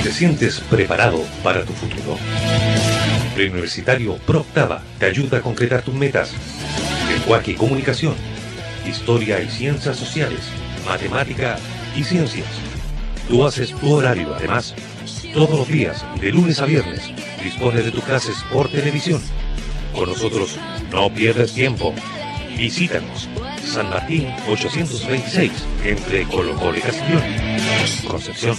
¿Te sientes preparado para tu futuro? Preuniversitario ProOctava te ayuda a concretar tus metas. Lenguaje y comunicación, historia y ciencias sociales, matemática y ciencias. Tú haces tu horario, además, todos los días, de lunes a viernes, dispones de tus clases por televisión. Con nosotros no pierdes tiempo. Visítanos. San Martín 826, entre Colo Colo y Castellón, Concepción.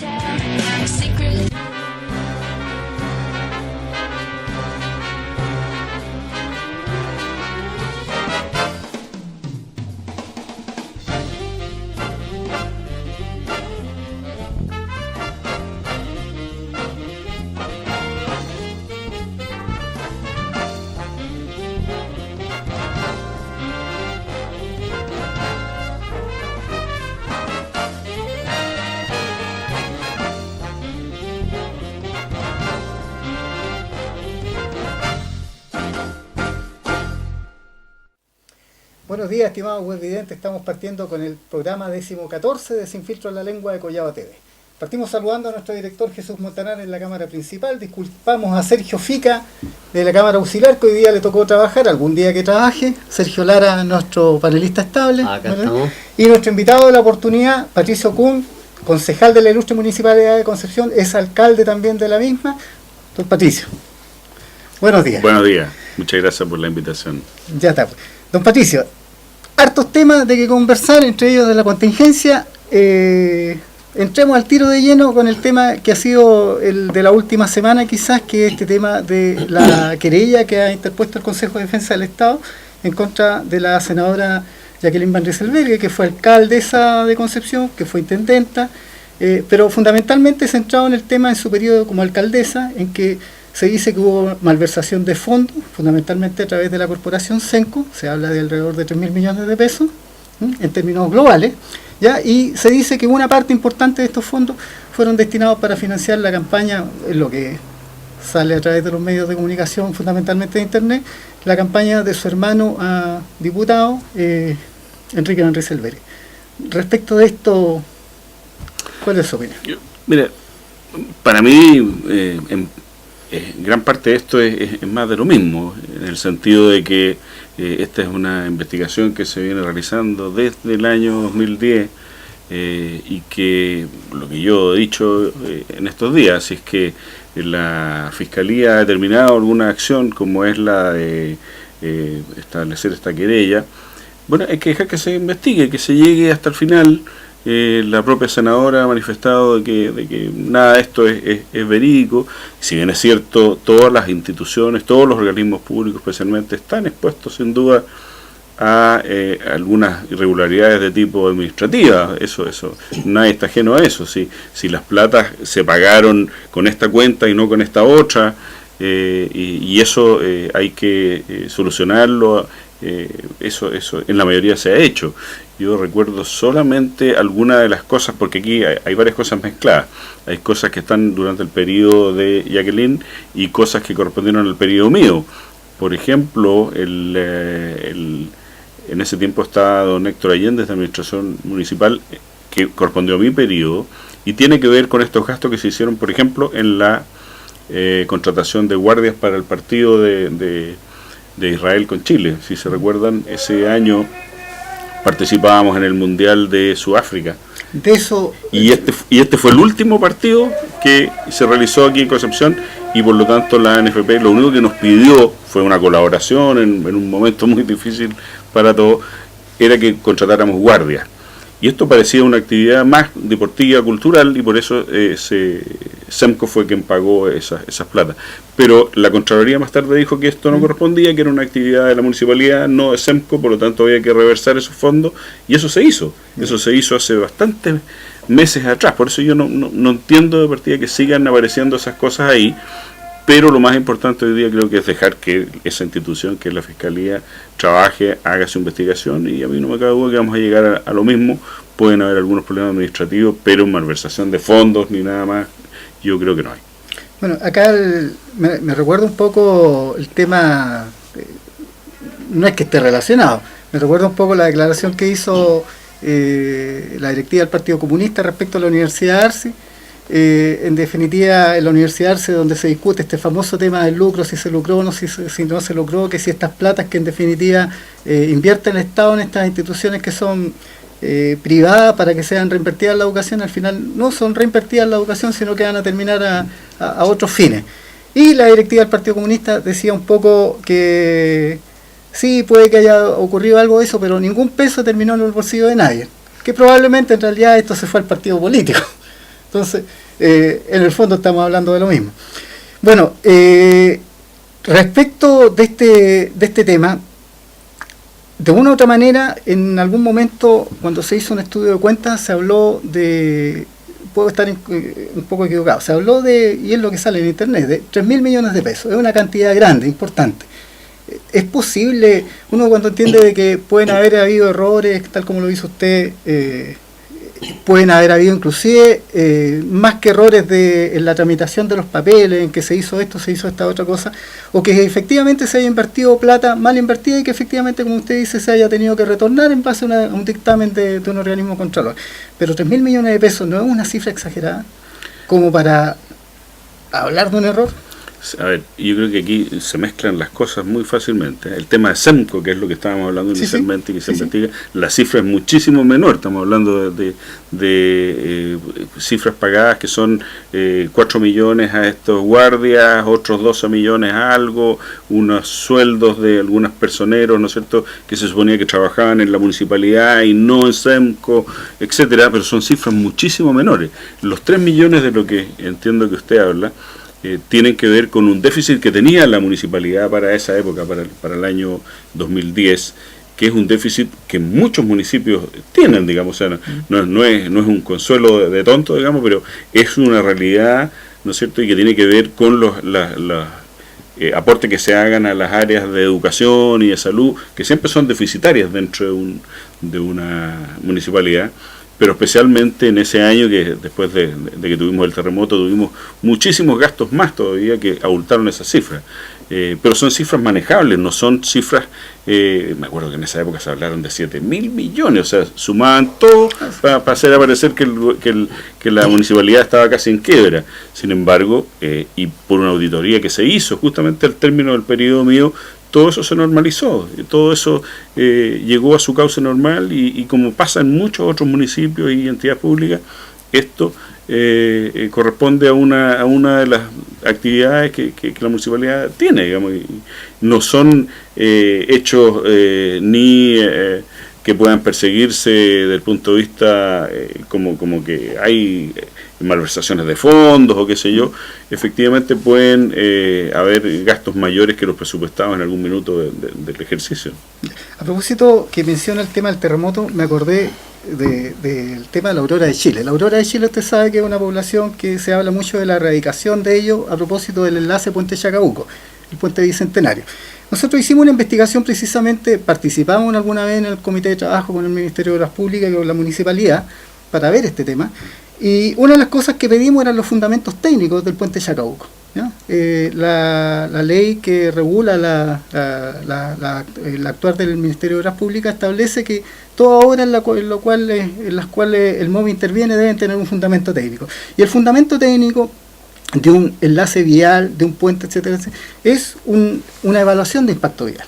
Buenos días, estimados webvidentes. Estamos partiendo con el programa 14 de Sin Filtro en la Lengua de Collado TV. Partimos saludando a nuestro director Jesús Montanar en la cámara principal. Disculpamos a Sergio Fica de la cámara auxiliar, que hoy día le tocó trabajar, algún día que trabaje. Sergio Lara, nuestro panelista estable. Acá estamos. Y nuestro invitado de la oportunidad, Patricio Kuhn, concejal de la ilustre Municipalidad de Concepción, es alcalde también de la misma. Don Patricio, buenos días. Buenos días, muchas gracias por la invitación. Ya está. Don Patricio, hartos temas de que conversar, entre ellos de la contingencia. Entremos al tiro de lleno con el tema que ha sido el de la última semana, quizás, que es este tema de la querella que ha interpuesto el Consejo de Defensa del Estado en contra de la senadora Jacqueline Van Rieselberghe, que fue alcaldesa de Concepción, que fue intendenta, pero fundamentalmente centrado en el tema en su periodo como alcaldesa, en que se dice que hubo malversación de fondos, fundamentalmente a través de la corporación Senco. Se habla de alrededor de 3.000 millones de pesos, en términos globales, ¿ya? Y se dice que una parte importante de estos fondos fueron destinados para financiar la campaña, lo que sale a través de los medios de comunicación, fundamentalmente de Internet, la campaña de su hermano a diputado, Enrique Van Rieselberghe. Respecto de esto, ¿cuál es su opinión? Mira, para mí, gran parte de esto es más de lo mismo, en el sentido de que esta es una investigación que se viene realizando desde el año 2010 y que lo que yo he dicho en estos días es que la Fiscalía ha determinado alguna acción como es la de establecer esta querella. Bueno, hay que dejar que se investigue, que se llegue hasta el final. La propia senadora ha manifestado de que nada de esto es verídico. Si bien es cierto, todas las instituciones, todos los organismos públicos especialmente, están expuestos sin duda a algunas irregularidades de tipo administrativa. Eso nadie está ajeno a eso. Si las platas se pagaron con esta cuenta y no con esta otra, y eso hay que solucionarlo. Eso en la mayoría se ha hecho. Yo recuerdo solamente algunas de las cosas, porque aquí hay varias cosas mezcladas. Hay cosas que están durante el periodo de Jacqueline y cosas que correspondieron al periodo mío. Por ejemplo, en ese tiempo estaba don Héctor Allende de Administración Municipal, que correspondió a mi periodo, y tiene que ver con estos gastos que se hicieron, por ejemplo, en la contratación de guardias para el partido de Israel con Chile. Si se recuerdan, ese año participábamos en el Mundial de Sudáfrica. De eso, y este fue el último partido que se realizó aquí en Concepción, y por lo tanto la NFP lo único que nos pidió fue una colaboración en un momento muy difícil para todos, era que contratáramos guardias. Y esto parecía una actividad más deportiva, cultural, y por eso SEMCO fue quien pagó esas platas. Pero la Contraloría más tarde dijo que esto no correspondía, que era una actividad de la municipalidad, no de SEMCO, por lo tanto había que reversar esos fondos, y eso se hizo. Eso se hizo hace bastantes meses atrás. Por eso yo no entiendo de partida que sigan apareciendo esas cosas ahí. Pero lo más importante hoy día creo que es dejar que esa institución, que es la Fiscalía, trabaje, haga su investigación, y a mí no me cabe duda que vamos a llegar a lo mismo. Pueden haber algunos problemas administrativos, pero malversación de fondos ni nada más, yo creo que no hay. Bueno, acá me recuerda un poco el tema, no es que esté relacionado, me recuerda un poco la declaración que hizo la directiva del Partido Comunista respecto a la Universidad de Arce, en definitiva en la Universidad Arce, donde se discute este famoso tema del lucro, si se lucró o no, si no se lucró, que si estas platas que en definitiva invierte el Estado en estas instituciones que son privadas para que sean reinvertidas en la educación, al final no son reinvertidas en la educación, sino que van a terminar a otros fines. Y la directiva del Partido Comunista decía un poco que sí, puede que haya ocurrido algo de eso, pero ningún peso terminó en el bolsillo de nadie, que probablemente en realidad esto se fue al partido político. Entonces, en el fondo estamos hablando de lo mismo. Bueno, respecto de este tema, de una u otra manera, en algún momento, cuando se hizo un estudio de cuentas, se habló de, puedo estar un poco equivocado, se habló de, y es lo que sale en internet, de 3.000 millones de pesos. Es una cantidad grande, importante. Es posible, uno cuando entiende de que pueden haber habido errores, tal como lo hizo usted, pueden haber habido inclusive más que errores en la tramitación de los papeles, en que se hizo esto, se hizo esta otra cosa, o que efectivamente se haya invertido plata mal invertida y que efectivamente, como usted dice, se haya tenido que retornar en base a un dictamen de un organismo controlador. Pero 3.000 millones de pesos no es una cifra exagerada como para hablar de un error. A ver, yo creo que aquí se mezclan las cosas muy fácilmente. El tema de SEMCO, que es lo que estábamos hablando inicialmente, que se investiga, la cifra es muchísimo menor. Estamos hablando de cifras pagadas que son 4 millones a estos guardias, otros 12 millones a algo, unos sueldos de algunos personeros, ¿no es cierto?, que se suponía que trabajaban en la municipalidad y no en SEMCO, etcétera, pero son cifras muchísimo menores. Los 3 millones de lo que entiendo que usted habla, tienen que ver con un déficit que tenía la municipalidad para esa época, para el año 2010, que es un déficit que muchos municipios tienen, digamos, o sea, no es un consuelo de tonto, digamos, pero es una realidad, ¿no es cierto?, y que tiene que ver con los aportes que se hagan a las áreas de educación y de salud, que siempre son deficitarias dentro de una municipalidad. Pero especialmente en ese año que después de que tuvimos el terremoto, tuvimos muchísimos gastos más todavía que abultaron esas cifras. Pero son cifras manejables, no son cifras, me acuerdo que en esa época se hablaron de 7.000 millones, o sea, sumaban todo para hacer aparecer que la municipalidad estaba casi en quiebra. Sin embargo, y por una auditoría que se hizo justamente al término del periodo mío, todo eso se normalizó, todo eso llegó a su cauce normal y como pasa en muchos otros municipios y entidades públicas, esto corresponde a una de las actividades que la municipalidad tiene, digamos, y no son hechos ni que puedan perseguirse desde el punto de vista como que hay malversaciones de fondos o qué sé yo. Efectivamente pueden haber gastos mayores que los presupuestados en algún minuto del ejercicio. A propósito que menciona el tema del terremoto, me acordé del tema de la Aurora de Chile. La Aurora de Chile, usted sabe que es una población que se habla mucho de la erradicación de ellos a propósito del enlace Puente Chacabuco, el puente bicentenario. Nosotros hicimos una investigación precisamente, participamos alguna vez en el comité de trabajo con el Ministerio de Obras Públicas y con la municipalidad para ver este tema, y una de las cosas que pedimos eran los fundamentos técnicos del puente Chacabuco, ¿ya? La ley que regula el actuar del Ministerio de Obras Públicas establece que toda obra en las cuales el MOB interviene deben tener un fundamento técnico, y el fundamento técnico de un enlace vial, de un puente, etcétera, etcétera, es una evaluación de impacto vial.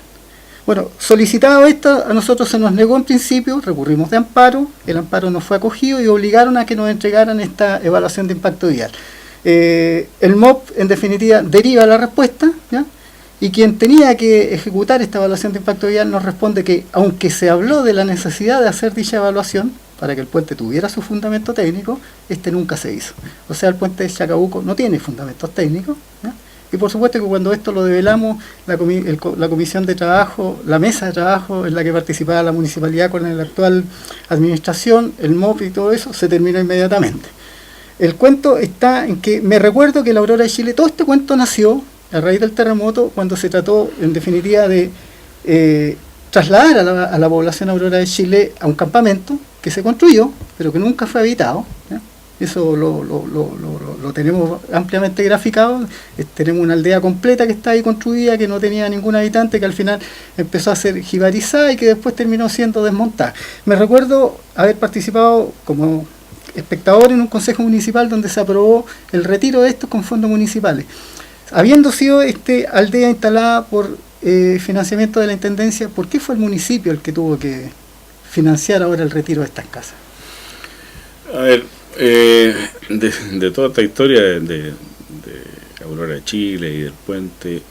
Bueno, solicitado esto, a nosotros se nos negó en principio, recurrimos de amparo, el amparo nos fue acogido y obligaron a que nos entregaran esta evaluación de impacto vial. El MOB, en definitiva, deriva la respuesta, ¿ya? Y quien tenía que ejecutar esta evaluación de impacto vial nos responde que, aunque se habló de la necesidad de hacer dicha evaluación, para que el puente tuviera su fundamento técnico, este nunca se hizo. O sea, el puente de Chacabuco no tiene fundamentos técnicos, ¿ya? Y por supuesto que cuando esto lo develamos, la comisión de trabajo, la mesa de trabajo en la que participaba la municipalidad con la actual administración, el MOP y todo eso, se terminó inmediatamente. El cuento está en que me recuerdo que la Aurora de Chile, todo este cuento nació a raíz del terremoto, cuando se trató en definitiva de trasladar a la población Aurora de Chile a un campamento que se construyó, pero que nunca fue habitado, ¿ya? Eso lo tenemos ampliamente graficado. Tenemos una aldea completa que está ahí construida, que no tenía ningún habitante, que al final empezó a ser jibarizada y que después terminó siendo desmontada. Me recuerdo haber participado como espectador en un consejo municipal donde se aprobó el retiro de estos con fondos municipales. Habiendo sido aldea instalada por financiamiento de la Intendencia, ¿por qué fue el municipio el que tuvo que financiar ahora el retiro de estas casas? A ver, de toda esta historia de Aurora de Chile y del puente,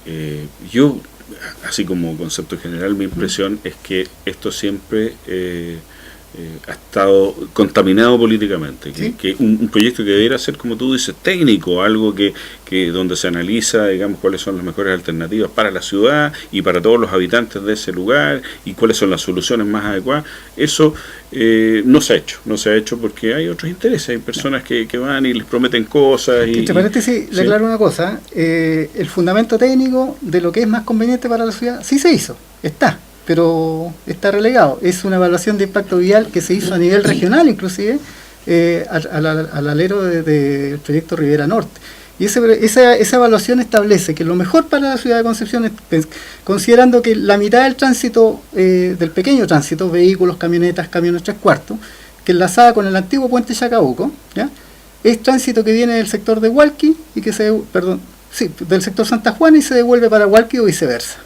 yo, así como concepto general, mi impresión es que esto siempre ha estado contaminado políticamente, ¿Sí? que un proyecto que debiera ser, como tú dices, técnico, algo que donde se analiza, digamos, cuáles son las mejores alternativas para la ciudad y para todos los habitantes de ese lugar y cuáles son las soluciones más adecuadas. Eso no se ha hecho porque hay otros intereses, hay personas que van y les prometen cosas. Entre paréntesis, le aclaro una cosa, el fundamento técnico de lo que es más conveniente para la ciudad sí se hizo, pero está relegado. Es una evaluación de impacto vial que se hizo a nivel regional, inclusive, al alero del proyecto Rivera Norte. Y esa evaluación establece que lo mejor para la ciudad de Concepción es, considerando que la mitad del tránsito, del pequeño tránsito, vehículos, camionetas, camiones 3/4, que enlazada con el antiguo puente Chacabuco, ¿ya? Es tránsito que viene del sector de Hualqui y del sector Santa Juana y se devuelve para Hualqui o viceversa.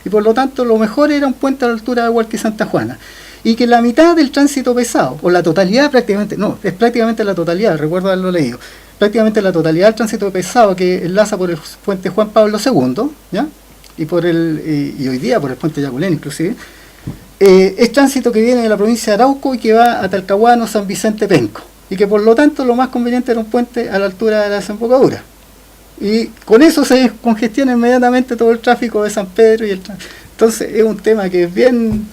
Y por lo tanto lo mejor era un puente a la altura de Hualqui y Santa Juana. Y que la mitad del tránsito pesado, o la totalidad prácticamente, no, es prácticamente la totalidad, recuerdo haberlo leído, prácticamente la totalidad del tránsito pesado que enlaza por el puente Juan Pablo II, ¿ya? Y hoy día por el puente Yaculén inclusive, es tránsito que viene de la provincia de Arauco y que va a Talcahuano, San Vicente, Penco. Y que por lo tanto lo más conveniente era un puente a la altura de la desembocadura. Y con eso se congestiona inmediatamente todo el tráfico de San Pedro. Entonces es un tema que es bien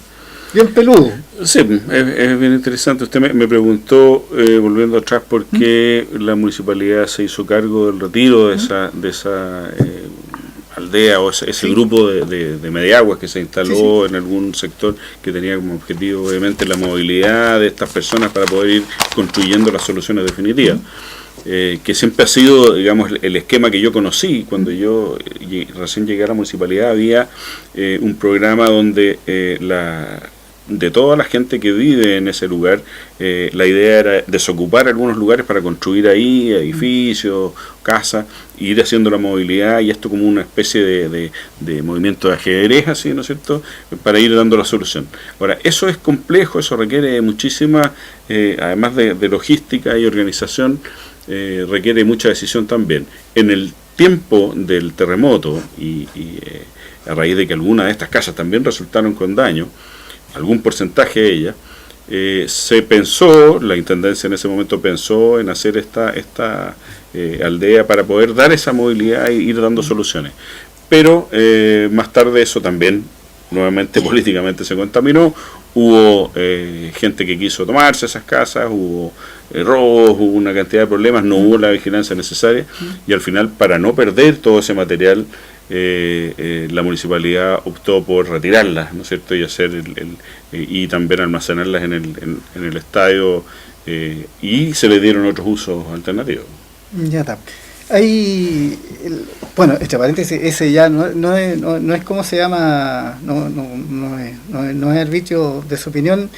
peludo. Sí, es bien interesante. Usted me preguntó, volviendo atrás, por qué la municipalidad se hizo cargo del retiro de esa aldea o ese grupo de mediaguas que se instaló en algún sector que tenía como objetivo obviamente la movilidad de estas personas para poder ir construyendo las soluciones definitivas. Que siempre ha sido, digamos, el esquema que yo conocí. Cuando yo recién llegué a la municipalidad había un programa donde de toda la gente que vive en ese lugar, la idea era desocupar algunos lugares para construir ahí edificios, casas, e ir haciendo la movilidad, y esto como una especie de movimiento de ajedrez, así, ¿no es cierto?, para ir dando la solución. Ahora, eso es complejo, eso requiere muchísima, además de logística y organización, requiere mucha decisión también. En el tiempo del terremoto, y a raíz de que algunas de estas casas también resultaron con daño, algún porcentaje de ellas, se pensó, la Intendencia en ese momento pensó en hacer esta aldea para poder dar esa movilidad e ir dando soluciones. Pero más tarde eso también nuevamente políticamente se contaminó, hubo gente que quiso tomarse esas casas, hubo robos, hubo una cantidad de problemas, no hubo la vigilancia necesaria, y al final, para no perder todo ese material, la municipalidad optó por retirarlas, ¿no es cierto?, y hacer y también almacenarlas en el estadio, y se le dieron otros usos alternativos. Ya está. Bueno, entre paréntesis, ese ya no es como se llama, no es arbitrio de su opinión.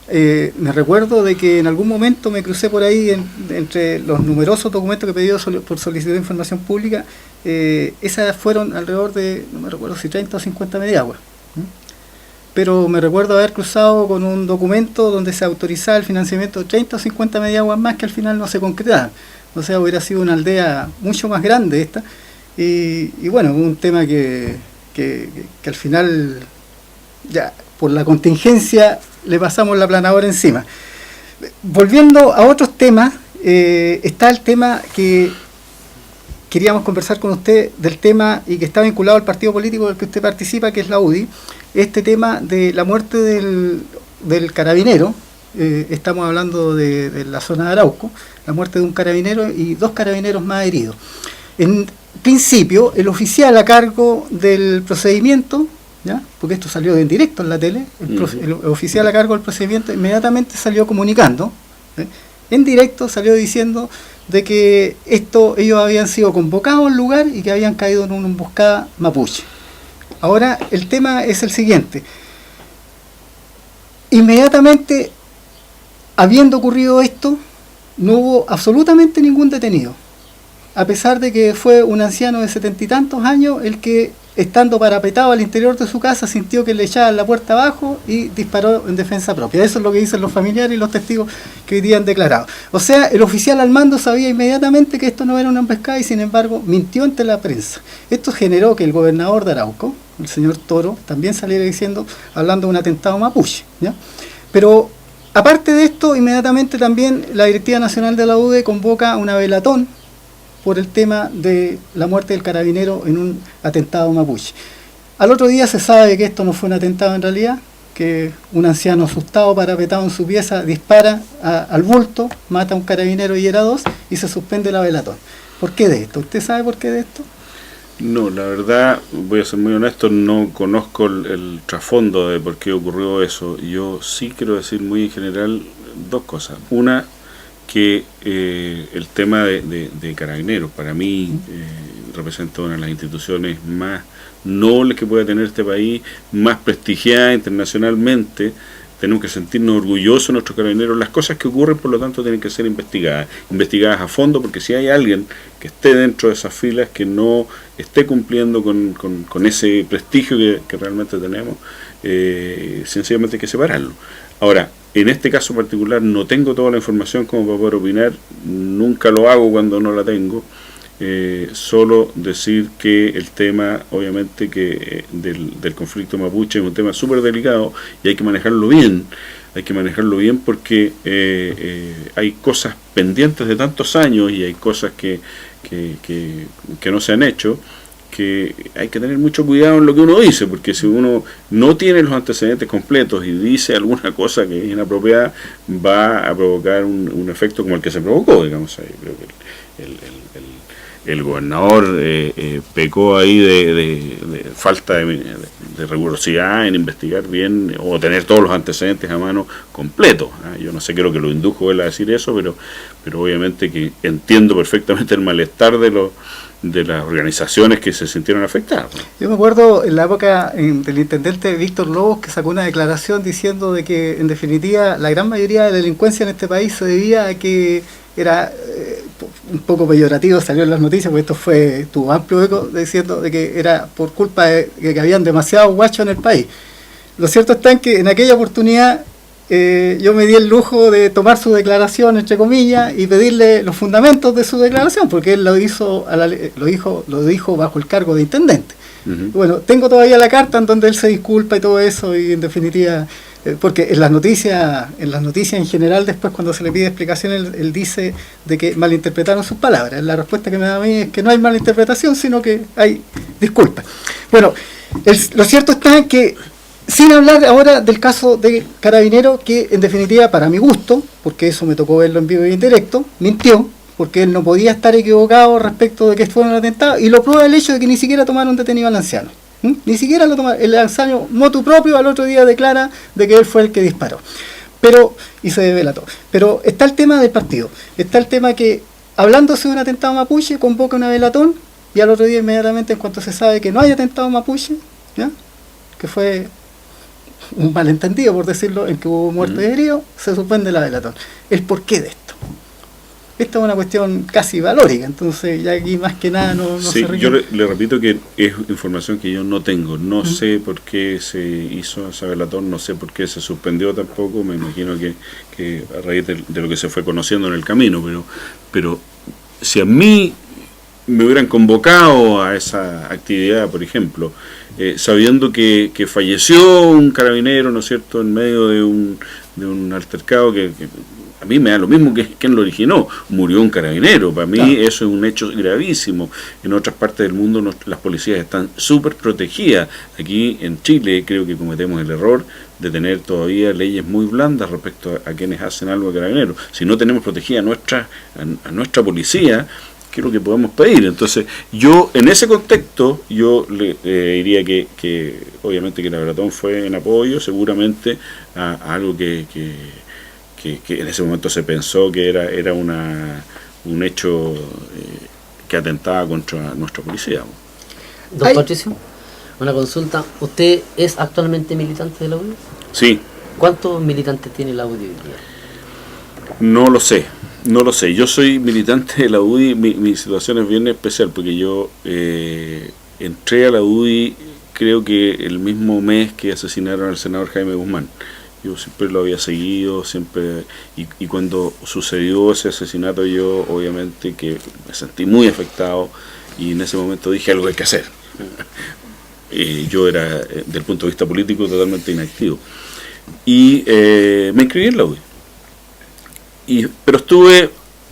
Me recuerdo de que en algún momento me crucé por ahí entre los numerosos documentos que he pedido por solicitud de información pública. Esas fueron alrededor de, no me recuerdo si 30 o 50 mediaguas. Pero me recuerdo haber cruzado con un documento donde se autorizaba el financiamiento de 30 o 50 mediaguas más que al final no se concretaban. O sea, hubiera sido una aldea mucho más grande esta. Y bueno, un tema que al final, ya por la contingencia, le pasamos la planadora encima. Volviendo a otros temas, está el tema que queríamos conversar con usted, del tema y que está vinculado al partido político del que usted participa, que es la UDI, este tema de la muerte del carabinero. Estamos hablando de la zona de Arauco, la muerte de un carabinero y 2 carabineros más heridos. En principio, el oficial a cargo del procedimiento, ¿ya?, porque esto salió en directo en la tele, el oficial a cargo del procedimiento inmediatamente salió comunicando, en directo salió diciendo de que ellos habían sido convocados al lugar y que habían caído en una emboscada mapuche. Ahora, el tema es el siguiente. Inmediatamente, habiendo ocurrido esto, no hubo absolutamente ningún detenido, a pesar de que fue un anciano de 70 y tantos años el que, estando parapetado al interior de su casa, sintió que le echaban la puerta abajo y disparó en defensa propia. Eso es lo que dicen los familiares y los testigos que hoy día han declarado. O sea, el oficial al mando sabía inmediatamente que esto no era una emboscada y sin embargo mintió ante la prensa. Esto generó que el gobernador de Arauco, el señor Toro, también saliera diciendo, hablando de un atentado mapuche, ¿ya? Pero aparte de esto, inmediatamente también la Directiva Nacional de la UDE convoca una velatón por el tema de la muerte del carabinero en un atentado mapuche. Al otro día se sabe que esto no fue un atentado en realidad, que un anciano asustado, parapetado en su pieza, dispara al bulto, mata a un carabinero y era 2, y se suspende la velatón. ¿Por qué de esto? ¿Usted sabe por qué de esto? No, la verdad, voy a ser muy honesto, no conozco el trasfondo de por qué ocurrió eso. Yo sí quiero decir muy en general 2 cosas. Una, que el tema de Carabineros para mí representa una de las instituciones más nobles que puede tener este país, más prestigiada internacionalmente. Tenemos que sentirnos orgullosos de nuestros carabineros. Las cosas que ocurren, por lo tanto, tienen que ser investigadas a fondo, porque si hay alguien que esté dentro de esas filas, que no esté cumpliendo con ese prestigio que realmente tenemos, sencillamente hay que separarlo. Ahora, en este caso particular no tengo toda la información como para poder opinar, nunca lo hago cuando no la tengo, solo decir que el tema, obviamente, que del conflicto mapuche es un tema súper delicado y hay que manejarlo bien, porque hay cosas pendientes de tantos años y hay cosas que no se han hecho, que hay que tener mucho cuidado en lo que uno dice, porque si uno no tiene los antecedentes completos y dice alguna cosa que es inapropiada, va a provocar un efecto como el que se provocó, digamos. Ahí creo que el gobernador pecó ahí de falta de rigurosidad en investigar bien o tener todos los antecedentes a mano completos. Yo no sé qué es lo que lo indujo él a decir eso, pero obviamente que entiendo perfectamente el malestar de las organizaciones que se sintieron afectadas. Yo me acuerdo en la época del intendente Víctor Lobos, que sacó una declaración diciendo de que en definitiva la gran mayoría de la delincuencia en este país se debía a que era un poco peyorativo, salió en las noticias, porque tuvo amplio eco, diciendo de que era por culpa de que habían demasiados guachos en el país. Lo cierto está en que en aquella oportunidad yo me di el lujo de tomar su declaración, entre comillas, y pedirle los fundamentos de su declaración, porque él lo dijo bajo el cargo de intendente. Uh-huh. Bueno, tengo todavía la carta en donde él se disculpa y todo eso, y en definitiva, porque en las noticias en general, después cuando se le pide explicación, él dice de que malinterpretaron sus palabras. La respuesta que me da a mí es que no hay malinterpretación, sino que hay disculpas. Bueno, lo cierto está en que, sin hablar ahora del caso de Carabinero, que en definitiva, para mi gusto, porque eso me tocó verlo en vivo y en directo, mintió, porque él no podía estar equivocado respecto de que fue un atentado, y lo prueba el hecho de que ni siquiera tomaron detenido al anciano. Ni siquiera lo tomaron. El anciano, motu propio, al otro día declara de que él fue el que disparó. Y se delató. Pero está el tema del partido. Está el tema que, hablándose de un atentado mapuche, convoca una velatón, y al otro día inmediatamente, en cuanto se sabe que no hay atentado mapuche, ¿ya?, que fue un malentendido, por decirlo, en que hubo muerte de herido, se suspende la velatón. ¿El porqué de esto? Esta es una cuestión casi valórica, entonces ya aquí más que nada no sí, se yo le repito que es información que yo no tengo, no sé por qué se hizo esa velatón, no sé por qué se suspendió tampoco, me imagino que a raíz de lo que se fue conociendo en el camino, pero si a mí me hubieran convocado a esa actividad, por ejemplo, sabiendo que falleció un carabinero, ¿no es cierto?, en medio de un altercado que a mí me da lo mismo que quien lo originó, murió un carabinero, para mí claro. Eso es un hecho gravísimo. En otras partes del mundo las policías están súper protegidas. Aquí en Chile creo que cometemos el error de tener todavía leyes muy blandas respecto a quienes hacen algo de carabineros. Si no tenemos protegida a nuestra policía, ¿qué es lo que podemos pedir? Entonces, yo en ese contexto, yo le diría que obviamente que la velatón fue en apoyo, seguramente a algo que en ese momento se pensó que era un hecho que atentaba contra nuestra policía. Don Patricio, una consulta. ¿Usted es actualmente militante de la UDI? Sí. ¿Cuántos militantes tiene la UDI hoy día? No lo sé. No lo sé, yo soy militante de la UDI, mi situación es bien especial porque yo entré a la UDI creo que el mismo mes que asesinaron al senador Jaime Guzmán. Yo siempre lo había seguido, siempre y cuando sucedió ese asesinato yo obviamente que me sentí muy afectado y en ese momento dije algo hay que hacer. Yo era, desde el punto de vista político, totalmente inactivo. Y me inscribí en la UDI. Pero estuve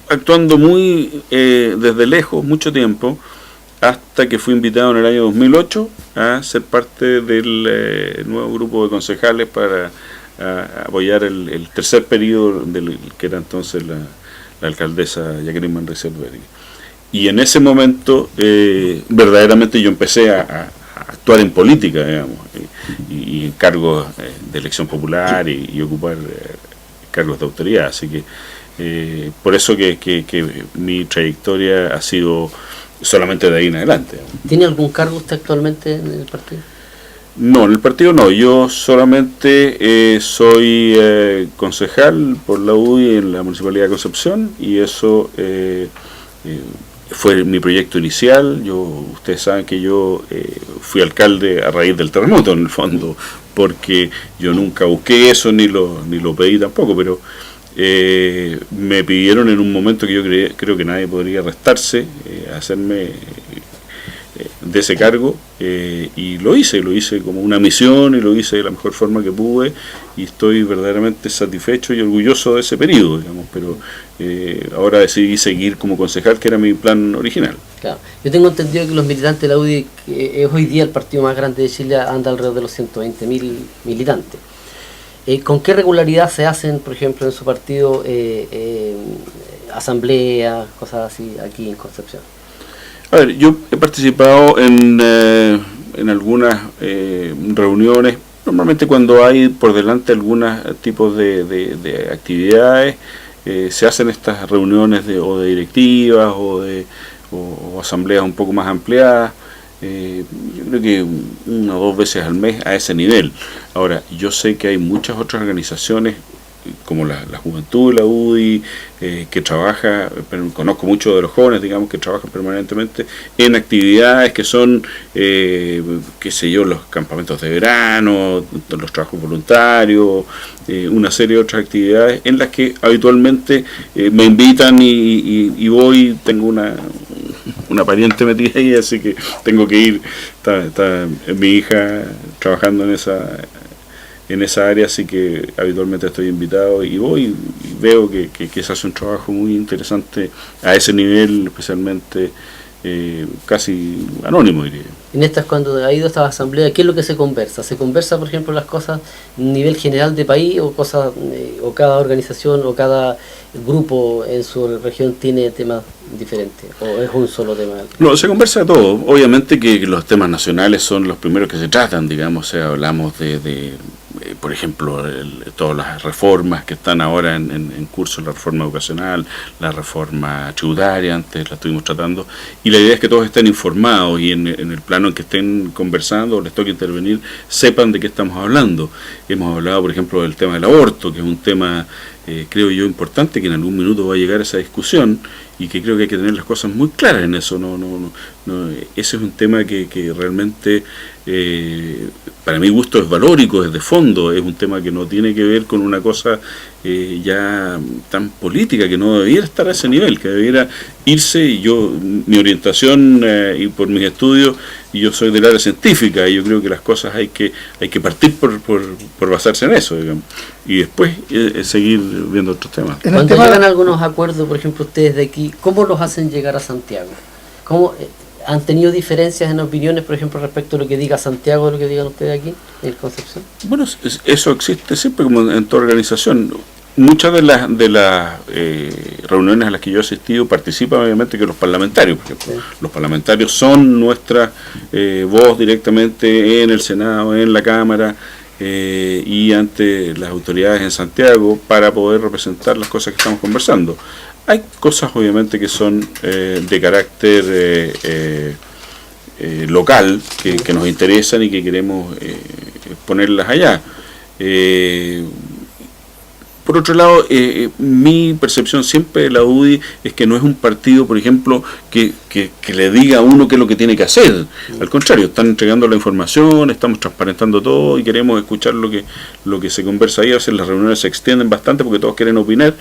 actuando muy desde lejos, mucho tiempo, hasta que fui invitado en el año 2008 a ser parte del nuevo grupo de concejales para apoyar el tercer periodo del que era entonces la alcaldesa Jacqueline Manrique Albergue. Y en ese momento verdaderamente yo empecé a actuar en política, digamos, y en cargos de elección popular y ocupar cargos de autoridad, así que por eso que mi trayectoria ha sido solamente de ahí en adelante. ¿Tiene algún cargo usted actualmente en el partido? No, en el partido no, yo solamente soy concejal por la UDI en la Municipalidad de Concepción y eso fue mi proyecto inicial. Ustedes saben que yo fui alcalde a raíz del terremoto en el fondo, porque yo nunca busqué eso ni lo pedí tampoco, pero me pidieron en un momento que yo creo que nadie podría restarse hacerme de ese cargo y lo hice como una misión y lo hice de la mejor forma que pude y estoy verdaderamente satisfecho y orgulloso de ese periodo, digamos, pero ahora decidí seguir como concejal, que era mi plan original. Claro. Yo tengo entendido que los militantes de la UDI, que es hoy día el partido más grande de Chile, anda alrededor de los 120.000 militantes. ¿Con qué regularidad se hacen, por ejemplo, en su partido asambleas, cosas así, aquí en Concepción? A ver, yo he participado en algunas reuniones, normalmente cuando hay por delante algunos tipos de actividades, se hacen estas reuniones o de directivas o asambleas un poco más ampliadas. Yo creo que 1 o 2 veces al mes a ese nivel. Ahora, yo sé que hay muchas otras organizaciones como la Juventud de la UDI, que trabaja, conozco muchos de los jóvenes, digamos, que trabajan permanentemente en actividades que son, qué sé yo, los campamentos de verano, los trabajos voluntarios, una serie de otras actividades en las que habitualmente me invitan y voy, tengo una pariente metida ahí, así que tengo que ir, está mi hija trabajando en esa área, así que habitualmente estoy invitado y voy y veo que se hace un trabajo muy interesante a ese nivel, especialmente casi anónimo, diría. En estas, cuando ha ido a esta asamblea, ¿qué es lo que se conversa? ¿Se conversa, por ejemplo, las cosas a nivel general de país o cosas o cada organización o cada grupo en su región tiene temas diferentes o es un solo tema? No, se conversa de todo. Obviamente que los temas nacionales son los primeros que se tratan, digamos, o sea, hablamos de por ejemplo, todas las reformas que están ahora en curso, la reforma educacional, la reforma tributaria, antes la estuvimos tratando, y la idea es que todos estén informados y en el plano en que estén conversando o les toque intervenir, sepan de qué estamos hablando. Hemos hablado, por ejemplo, del tema del aborto, que es un tema, creo yo, importante, que en algún minuto va a llegar a esa discusión, y que creo que hay que tener las cosas muy claras en eso. Ese es un tema que realmente para mi gusto es valórico, es de fondo, es un tema que no tiene que ver con una cosa ya tan política, que no debiera estar a ese nivel, que debiera irse. Y mi orientación y por mis estudios, y yo soy del área científica, y yo creo que las cosas hay que partir por basarse en eso, digamos, y después seguir viendo otros temas. Cuando llegan algunos acuerdos, por ejemplo, ustedes de aquí, ¿cómo los hacen llegar a Santiago? ¿Cómo han tenido diferencias en opiniones, por ejemplo, respecto a lo que diga Santiago, de lo que digan ustedes aquí en Concepción? Bueno, eso existe siempre, como en toda organización. Muchas de las reuniones a las que yo he asistido participan obviamente que los parlamentarios, por ejemplo. Sí. Los parlamentarios son nuestra voz directamente en el Senado, en la Cámara y ante las autoridades en Santiago para poder representar las cosas que estamos conversando. Hay cosas obviamente que son de carácter local, que nos interesan y que queremos ponerlas allá. Por otro lado, mi percepción siempre de la UDI es que no es un partido, por ejemplo, que le diga a uno qué es lo que tiene que hacer. Al contrario, están entregando la información, estamos transparentando todo y queremos escuchar lo que se conversa ahí. A veces las reuniones se extienden bastante porque todos quieren opinar.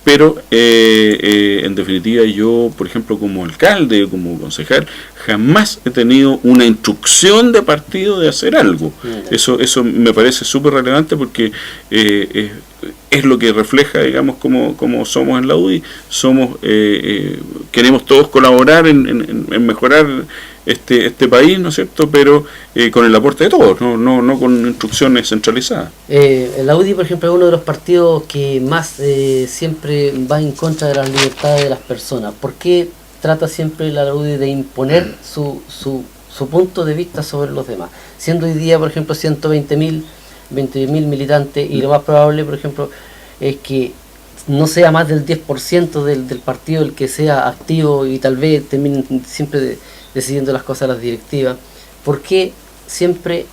Pero, en definitiva, yo, por ejemplo, como alcalde, como concejal, jamás he tenido una instrucción de partido de hacer algo. Eso me parece súper relevante porque es lo que refleja, digamos, como somos en la UDI. Queremos todos colaborar en mejorar este país, ¿no es cierto?, pero con el aporte de todos, no con instrucciones centralizadas. La UDI, por ejemplo, es uno de los partidos que más siempre va en contra de las libertades de las personas. ¿Por qué trata siempre la UDI de imponer su punto de vista sobre los demás? Siendo hoy día, por ejemplo, 120.000 militantes, y lo más probable, por ejemplo, es que no sea más del 10% del partido el que sea activo y tal vez terminen siempre decidiendo las cosas las directivas. ¿Por qué siempre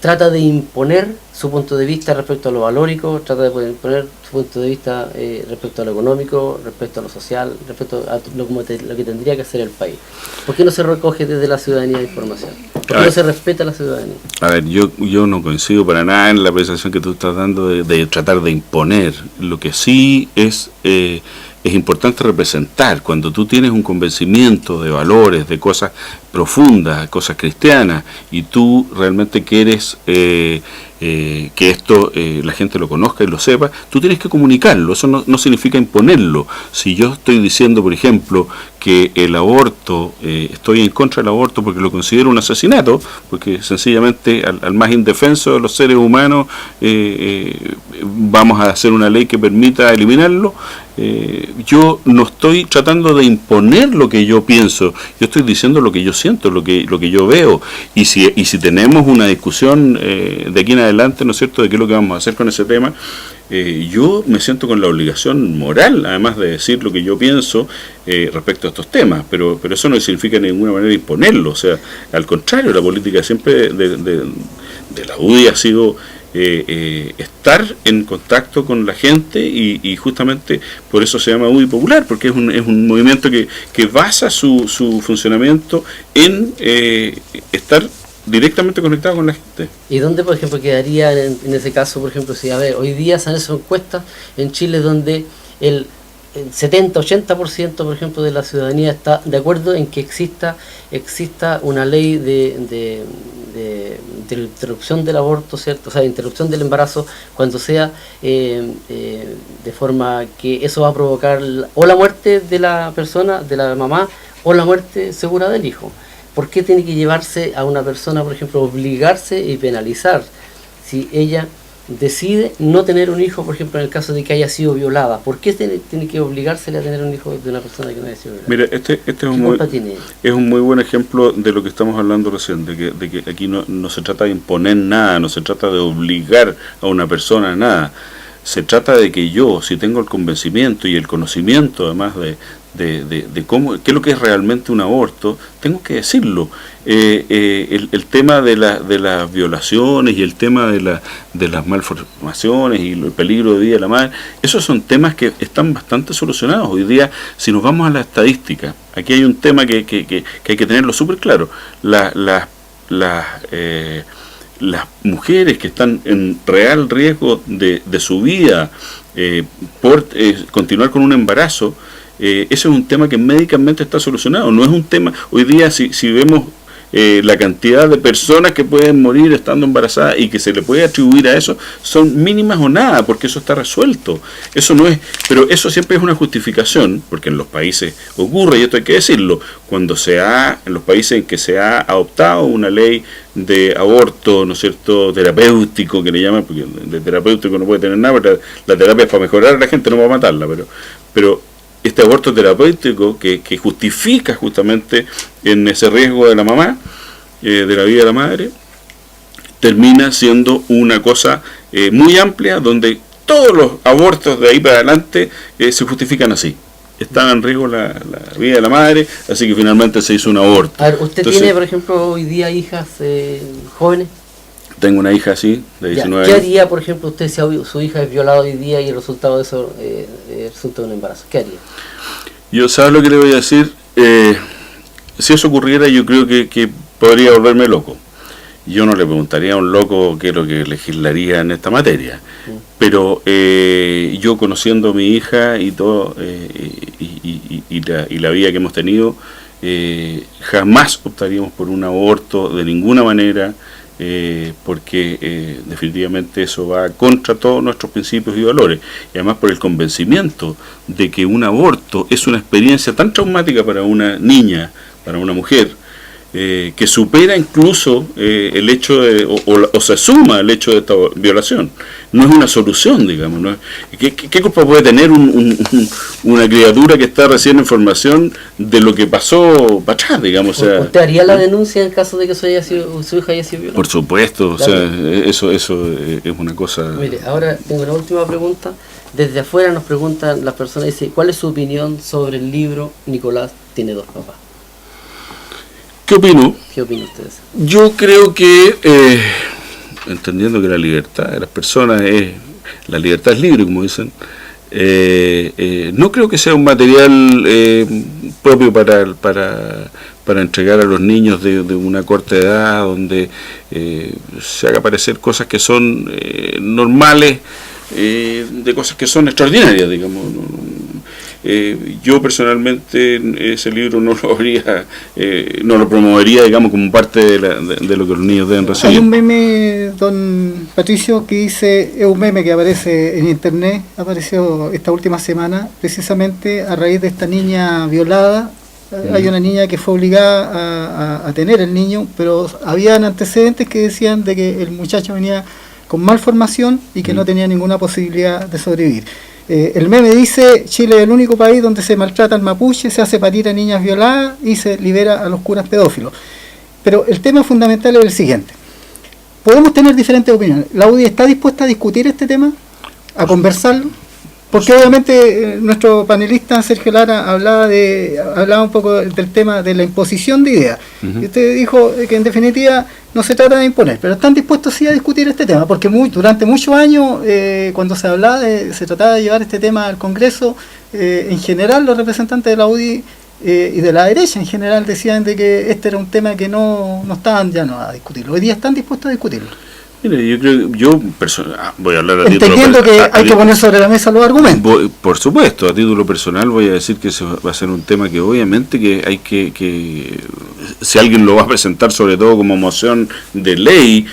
trata de imponer su punto de vista respecto a lo valórico, trata de imponer su punto de vista respecto a lo económico, respecto a lo social, respecto a lo que tendría que hacer el país? ¿Por qué no se recoge desde la ciudadanía de información? ¿Por qué no se respeta a la ciudadanía? A ver, yo no coincido para nada en la apreciación que tú estás dando de tratar de imponer. Lo que sí es importante representar. Cuando tú tienes un convencimiento de valores, de cosas profundas, cosas cristianas, y tú realmente quieres que esto la gente lo conozca y lo sepa, tú tienes que comunicarlo. Eso no significa imponerlo. Si yo estoy diciendo, por ejemplo, que el aborto, estoy en contra del aborto porque lo considero un asesinato, porque sencillamente al más indefenso de los seres humanos vamos a hacer una ley que permita eliminarlo, yo no estoy tratando de imponer lo que yo pienso, yo estoy diciendo lo que yo siento, lo que yo veo, y si tenemos una discusión de aquí en adelante, ¿no es cierto?, de qué es lo que vamos a hacer con ese tema, yo me siento con la obligación moral, además de decir lo que yo pienso respecto a estos temas, pero eso no significa de ninguna manera imponerlo. O sea, al contrario, la política siempre de la UDI ha sido estar en contacto con la gente y justamente por eso se llama UDI Popular, porque es un movimiento que basa su funcionamiento en estar directamente conectado con la gente. ¿Y dónde, por ejemplo, quedaría en ese caso, por ejemplo, si, a ver, hoy día se han hecho encuestas en Chile donde el 70-80%, por ejemplo, de la ciudadanía está de acuerdo en que exista una ley de interrupción del aborto, ¿cierto? O sea, interrupción del embarazo cuando sea de forma que eso va a provocar o la muerte de la persona, de la mamá, o la muerte segura del hijo. ¿Por qué tiene que llevarse a una persona, por ejemplo, obligarse y penalizar si ella decide no tener un hijo, por ejemplo, en el caso de que haya sido violada? ¿Por qué tiene que obligársele a tener un hijo de una persona que no haya sido violada? Mira, este es un muy buen ejemplo de lo que estamos hablando recién, de que aquí no se trata de imponer nada, no se trata de obligar a una persona a nada. Se trata de que yo, si tengo el convencimiento y el conocimiento, además de cómo, qué es lo que es realmente un aborto, tengo que decirlo. El tema de las violaciones y el tema de las malformaciones y el peligro de vida de la madre, esos son temas que están bastante solucionados. Hoy día, si nos vamos a la estadística, aquí hay un tema que hay que tenerlo súper claro. Las mujeres que están en real riesgo de su vida por continuar con un embarazo, eso es un tema que médicamente está solucionado. No es un tema, hoy día si vemos la cantidad de personas que pueden morir estando embarazadas y que se le puede atribuir a eso, son mínimas o nada, porque eso está resuelto. Eso no es, pero eso siempre es una justificación, porque en los países ocurre, y esto hay que decirlo, en los países en que se ha adoptado una ley de aborto, ¿no es cierto?, terapéutico, que le llaman, porque de terapéutico no puede tener nada, pero la terapia es para mejorar a la gente, no para matarla, pero este aborto terapéutico que justifica justamente en ese riesgo de la mamá, de la vida de la madre, termina siendo una cosa muy amplia, donde todos los abortos de ahí para adelante se justifican así. Estaba en riesgo la vida de la madre, así que finalmente se hizo un aborto. A ver, ¿usted tiene, por ejemplo, hoy día hijas jóvenes? Tengo una hija así, de 19 ¿Qué años. haría, por ejemplo, usted si su hija es violada hoy día y el resultado de eso resulta de un embarazo? ¿Qué haría? Yo, ¿sabes lo que le voy a decir? Si eso ocurriera, yo creo que podría volverme loco. Yo no le preguntaría a un loco qué es lo que legislaría en esta materia. Pero yo, conociendo a mi hija y todo, y la vida que hemos tenido, jamás optaríamos por un aborto de ninguna manera, porque definitivamente eso va contra todos nuestros principios y valores, y además por el convencimiento de que un aborto es una experiencia tan traumática para una niña, para una mujer, que supera incluso el hecho de, o se suma el hecho de esta violación. No es una solución, digamos. ¿No? ¿Qué culpa puede tener una criatura que está recién en formación de lo que pasó para atrás, digamos? O sea, ¿usted haría la denuncia en caso de que su hija haya sido violada? Por supuesto, Claro. o sea, eso es una cosa... Mire, ahora tengo una última pregunta. Desde afuera nos preguntan las personas, dice, ¿cuál es su opinión sobre el libro Nicolás tiene dos papás? ¿Qué opino? ¿Qué opinan ustedes? Yo creo que, entendiendo que la libertad de las personas la libertad es libre, como dicen, no creo que sea un material propio para entregar a los niños de una corta edad, donde se haga parecer cosas que son normales, de cosas que son extraordinarias, digamos. Yo personalmente ese libro no lo promovería, digamos, como parte de lo que los niños deben recibir. Hay un meme, don Patricio, que dice, es un meme que aparece en internet, apareció esta última semana, precisamente a raíz de esta niña violada. Hay una niña que fue obligada a tener el niño, pero habían antecedentes que decían de que el muchacho venía con malformación y que no tenía ninguna posibilidad de sobrevivir. El meme dice, Chile es el único país donde se maltrata al mapuche, se hace parir a niñas violadas y se libera a los curas pedófilos. Pero el tema fundamental es el siguiente. Podemos tener diferentes opiniones. ¿La UDI está dispuesta a discutir este tema? ¿A conversarlo? Porque obviamente nuestro panelista Sergio Lara hablaba un poco del tema de la imposición de ideas. Y usted dijo que en definitiva no se trata de imponer, pero están dispuestos sí a discutir este tema, porque durante muchos años, cuando se hablaba se trataba de llevar este tema al Congreso, en general los representantes de la UDI y de la derecha en general decían de que este era un tema que no estaban ya no a discutirlo. Hoy día están dispuestos a discutirlo. Mire, voy a hablar a entendiendo que hay que poner sobre la mesa los argumentos. Por supuesto, a título personal voy a decir que ese va a ser un tema que obviamente que hay que si alguien lo va a presentar sobre todo como moción de ley,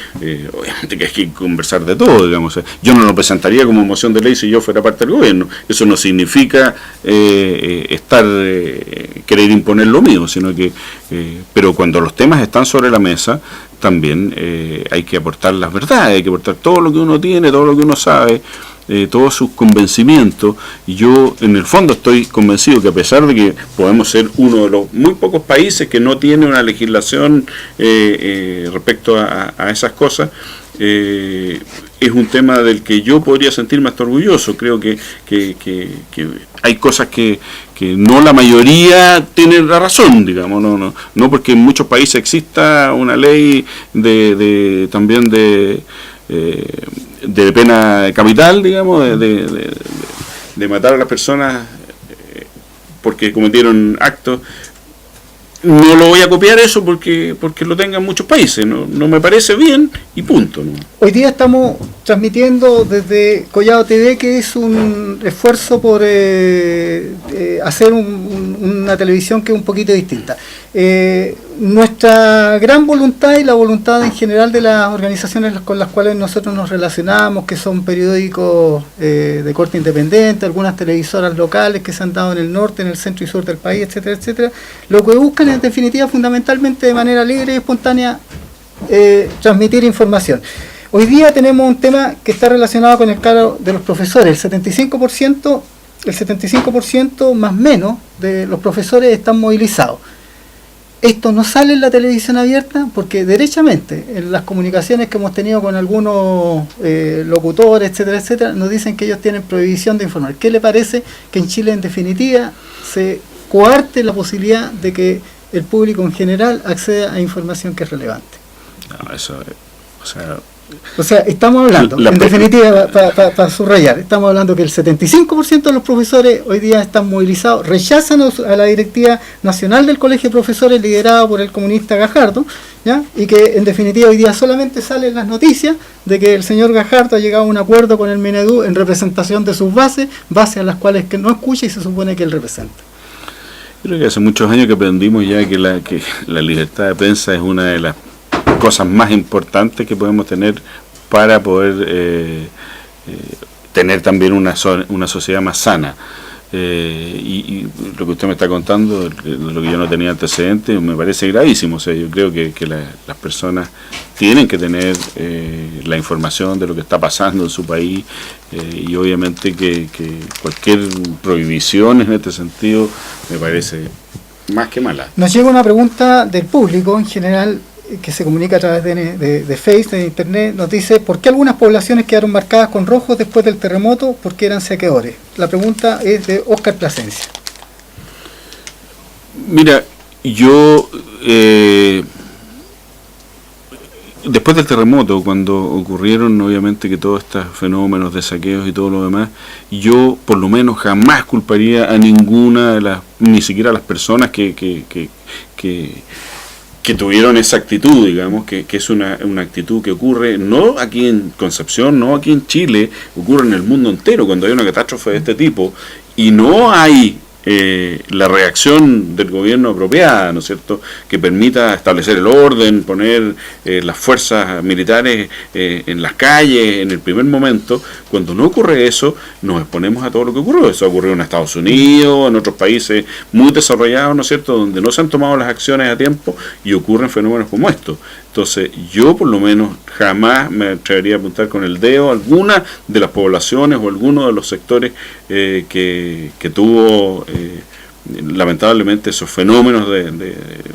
obviamente que hay que conversar de todo, digamos. Yo no lo presentaría como moción de ley si yo fuera parte del gobierno. Eso no significa querer imponer lo mío, sino que pero cuando los temas están sobre la mesa, también hay que aportar las verdades, hay que aportar todo lo que uno tiene, todo lo que uno sabe, todos sus convencimientos. Y yo en el fondo estoy convencido que a pesar de que podemos ser uno de los muy pocos países que no tiene una legislación respecto a esas cosas, es un tema del que yo podría sentirme hasta orgulloso. Creo que hay cosas que no la mayoría tiene la razón, digamos, no porque en muchos países exista una ley también de pena capital, digamos, de matar a las personas porque cometieron actos. No lo voy a copiar eso porque lo tengan muchos países, no me parece bien y punto, ¿no? Hoy día estamos transmitiendo desde Collado TV, que es un esfuerzo por hacer una televisión que es un poquito distinta. Nuestra gran voluntad y la voluntad en general de las organizaciones con las cuales nosotros nos relacionamos, que son periódicos de corte independiente, algunas televisoras locales que se han dado en el norte, en el centro y sur del país, etcétera, etcétera, lo que buscan es en definitiva fundamentalmente de manera libre y espontánea transmitir información. Hoy día tenemos un tema que está relacionado con el caso de los profesores. El 75% más menos de los profesores están movilizados. Esto no sale en la televisión abierta porque derechamente en las comunicaciones que hemos tenido con algunos locutores, etcétera, etcétera, nos dicen que ellos tienen prohibición de informar. ¿Qué le parece que en Chile en definitiva se coarte la posibilidad de que el público en general acceda a información que es relevante? No, eso, o sea, O sea, estamos hablando, en definitiva, para subrayar, estamos hablando que el 75% de los profesores hoy día están movilizados, rechazan a la directiva nacional del Colegio de Profesores liderada por el comunista Gajardo, ¿ya? Y que en definitiva hoy día solamente salen las noticias de que el señor Gajardo ha llegado a un acuerdo con el Minedu en representación de sus bases a las cuales que no escucha y se supone que él representa. Creo que hace muchos años que aprendimos ya que la libertad de prensa es una de las cosas más importantes que podemos tener para poder tener también una sociedad más sana. Y lo que usted me está contando, lo que yo no tenía antecedentes, me parece gravísimo. O sea, yo creo que las personas tienen que tener la información de lo que está pasando en su país, y obviamente que cualquier prohibición en este sentido me parece más que mala. Nos llega una pregunta del público en general, que se comunica a través de Facebook, de Internet. Nos dice: ¿por qué algunas poblaciones quedaron marcadas con rojo después del terremoto? Porque eran saqueadores. La pregunta es de Oscar Plasencia. Mira, yo después del terremoto, cuando ocurrieron obviamente que todos estos fenómenos de saqueos y todo lo demás, yo por lo menos jamás culparía a ninguna de las, ni siquiera a las personas que tuvieron esa actitud, digamos, que es una actitud que ocurre no aquí en Concepción, no aquí en Chile, ocurre en el mundo entero cuando hay una catástrofe de este tipo y no hay la reacción del gobierno apropiada, ¿no es cierto?, que permita establecer el orden, poner las fuerzas militares en las calles en el primer momento. Cuando no ocurre eso, nos exponemos a todo lo que ocurrió. Eso ocurrió en Estados Unidos, en otros países muy desarrollados, ¿no es cierto?, donde no se han tomado las acciones a tiempo y ocurren fenómenos como estos. Entonces, yo por lo menos jamás me atrevería a apuntar con el dedo a alguna de las poblaciones o alguno de los sectores que tuvo lamentablemente esos fenómenos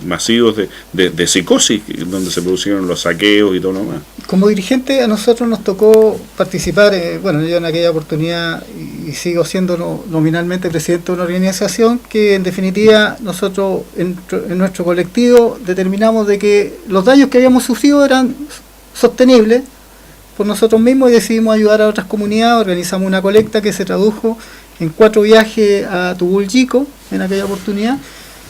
masivos de psicosis, donde se produjeron los saqueos y todo lo demás. Como dirigente, a nosotros nos tocó participar, bueno, yo en aquella oportunidad y sigo siendo nominalmente presidente de una organización que en definitiva nosotros en nuestro colectivo determinamos de que los daños que habíamos sufrido eran sostenibles por nosotros mismos y decidimos ayudar a otras comunidades. Organizamos una colecta que se tradujo en 4 viajes a Tubulchico en aquella oportunidad,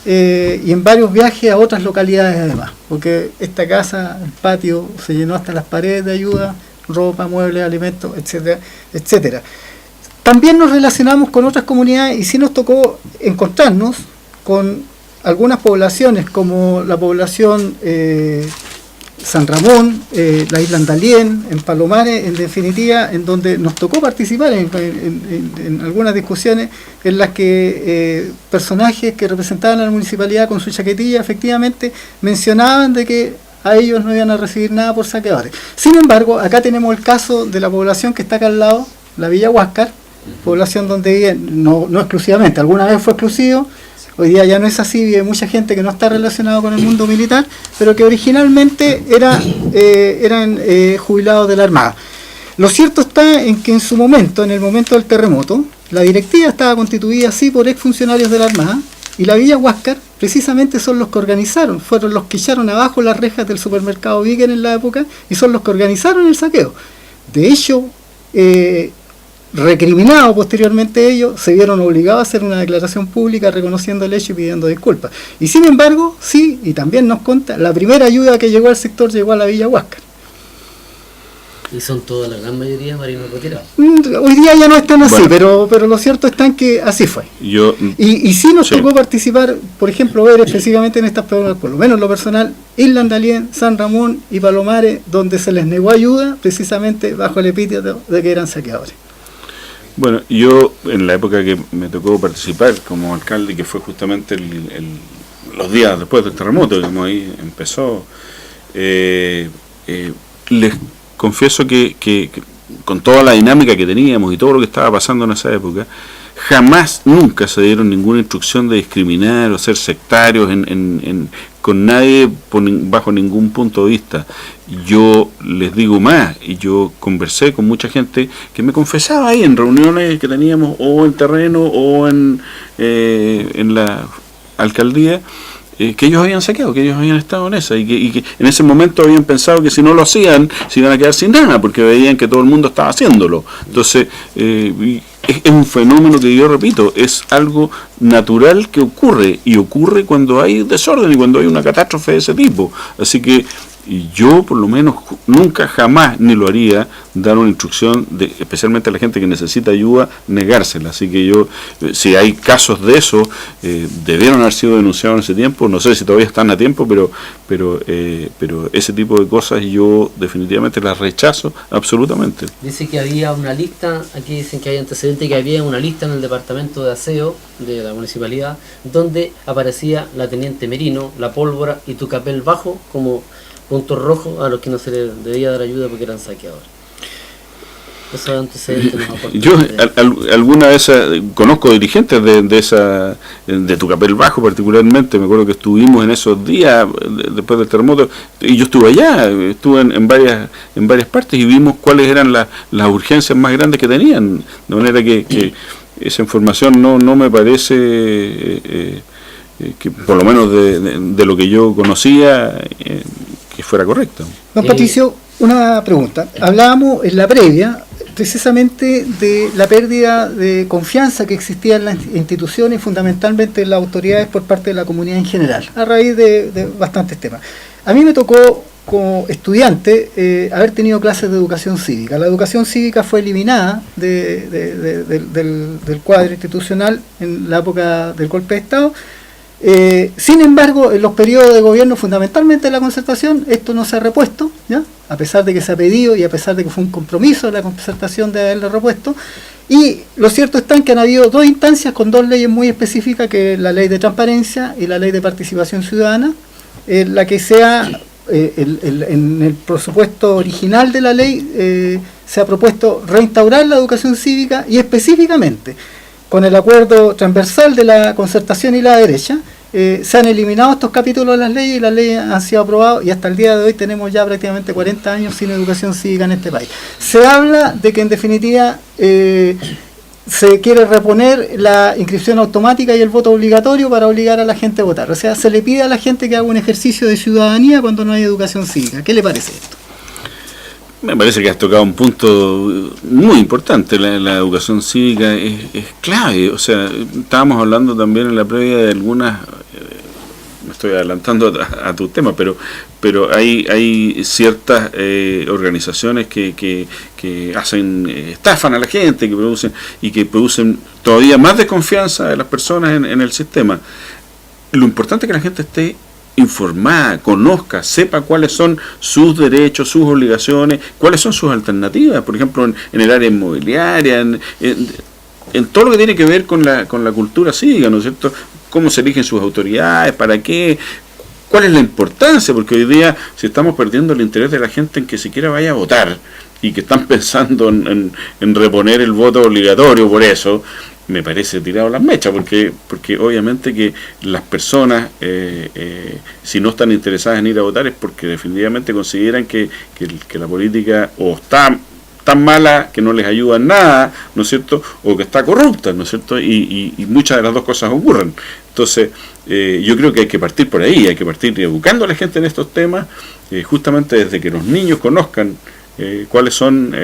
y en varios viajes a otras localidades además, porque esta casa, el patio, se llenó hasta las paredes de ayuda, ropa, muebles, alimentos, etcétera, etcétera. También nos relacionamos con otras comunidades y sí nos tocó encontrarnos con algunas poblaciones como la población San Ramón, la isla Andalien, en Palomares, en definitiva, en donde nos tocó participar en algunas discusiones en las que personajes que representaban a la municipalidad con su chaquetilla efectivamente mencionaban de que a ellos no iban a recibir nada por saqueadores. Sin embargo, acá tenemos el caso de la población que está acá al lado, la Villa Huáscar, población donde viven, no exclusivamente, alguna vez fue exclusivo. Hoy día ya no es así, hay mucha gente que no está relacionada con el mundo militar, pero que originalmente eran jubilados de la Armada. Lo cierto está en que en su momento, en el momento del terremoto, la directiva estaba constituida así por exfuncionarios de la Armada, y la Villa Huáscar precisamente son los que organizaron, fueron los que echaron abajo las rejas del supermercado Víquer en la época, y son los que organizaron el saqueo. De hecho, recriminados posteriormente ellos, se vieron obligados a hacer una declaración pública reconociendo el hecho y pidiendo disculpas. Y sin embargo, sí, y también nos consta, la primera ayuda que llegó al sector llegó a la Villa Huáscar. ¿Y son toda la gran mayoría marinos retirados? Hoy día ya no están así, bueno, pero lo cierto está en que así fue. Y sí nos tocó participar, por ejemplo, ver específicamente en estas personas, por lo menos lo personal, Isla Andalien, San Ramón y Palomares, donde se les negó ayuda precisamente bajo el epíteto de que eran saqueadores. Bueno, yo en la época que me tocó participar como alcalde, que fue justamente los días después del terremoto, digamos, ahí empezó, les confieso que con toda la dinámica que teníamos y todo lo que estaba pasando en esa época, jamás, nunca se dieron ninguna instrucción de discriminar o ser sectarios con nadie bajo ningún punto de vista. Yo les digo más, y yo conversé con mucha gente que me confesaba ahí en reuniones que teníamos o en terreno o en la alcaldía, que ellos habían saqueado, que ellos habían estado en esa, y que en ese momento habían pensado que si no lo hacían se iban a quedar sin nada, porque veían que todo el mundo estaba haciéndolo. Entonces, es un fenómeno que yo repito, es algo natural que ocurre, y ocurre cuando hay desorden y cuando hay una catástrofe de ese tipo. Así que yo por lo menos nunca, jamás, ni lo haría, dar una instrucción, especialmente a la gente que necesita ayuda, negársela. Así que yo, si hay casos de eso, debieron haber sido denunciados en ese tiempo, no sé si todavía están a tiempo, pero ese tipo de cosas yo definitivamente las rechazo absolutamente. Dice que había una lista, aquí dicen que hay antecedentes, que había una lista en el departamento de aseo de la municipalidad, donde aparecía la teniente Merino, la Pólvora y Tucapel Bajo como puntos rojos a los que no se les debía dar ayuda porque eran saqueadores. Esos antecedentes nos aportan. Yo alguna vez conozco dirigentes de Tucapel Bajo particularmente. Me acuerdo que estuvimos en esos días después del terremoto, y yo estuve allá, estuve en varias partes, y vimos cuáles eran las urgencias más grandes que tenían, de manera que esa información no me parece que por lo menos de lo que yo conocía que fuera correcto. Don Patricio, una pregunta. Hablábamos en la previa precisamente de la pérdida de confianza que existía en las instituciones, fundamentalmente en las autoridades por parte de la comunidad en general, a raíz de bastantes temas. A mí me tocó, como estudiante, haber tenido clases de educación cívica. La educación cívica fue eliminada del cuadro institucional en la época del golpe de Estado. Sin embargo, en los periodos de gobierno, fundamentalmente de la concertación, esto no se ha repuesto, ¿ya? A pesar de que se ha pedido y a pesar de que fue un compromiso de la concertación de haberlo repuesto. Y lo cierto está en que han habido dos instancias con dos leyes muy específicas, que es la ley de transparencia y la ley de participación ciudadana, la que sea en el presupuesto original de la ley se ha propuesto reinstaurar la educación cívica, y específicamente con el acuerdo transversal de la concertación y la derecha, se han eliminado estos capítulos de las leyes, y las leyes han sido aprobadas, y hasta el día de hoy tenemos ya prácticamente 40 años sin educación cívica en este país. Se habla de que en definitiva se quiere reponer la inscripción automática y el voto obligatorio para obligar a la gente a votar. O sea, se le pide a la gente que haga un ejercicio de ciudadanía cuando no hay educación cívica. ¿Qué le parece esto? Me parece que has tocado un punto muy importante. La educación cívica es clave. O sea, estábamos hablando también en la previa de algunas, me estoy adelantando a tu tema, pero hay ciertas organizaciones que estafan a la gente, que producen todavía más desconfianza de las personas en el sistema. Lo importante es que la gente esté informada, conozca, sepa cuáles son sus derechos, sus obligaciones, cuáles son sus alternativas, por ejemplo, en el área inmobiliaria, en todo lo que tiene que ver con la cultura cívica, ¿no es cierto? Cómo se eligen sus autoridades, para qué, cuál es la importancia, porque hoy día, si estamos perdiendo el interés de la gente en que siquiera vaya a votar, y que están pensando en reponer el voto obligatorio por eso, me parece tirado las mechas, porque obviamente que las personas, si no están interesadas en ir a votar, es porque definitivamente consideran que la política o está tan mala que no les ayuda en nada, ¿no es cierto?, o que está corrupta, ¿no es cierto?, y muchas de las dos cosas ocurren. Entonces, yo creo que hay que partir por ahí, hay que partir educando a la gente en estos temas, justamente desde que los niños conozcan cuáles son,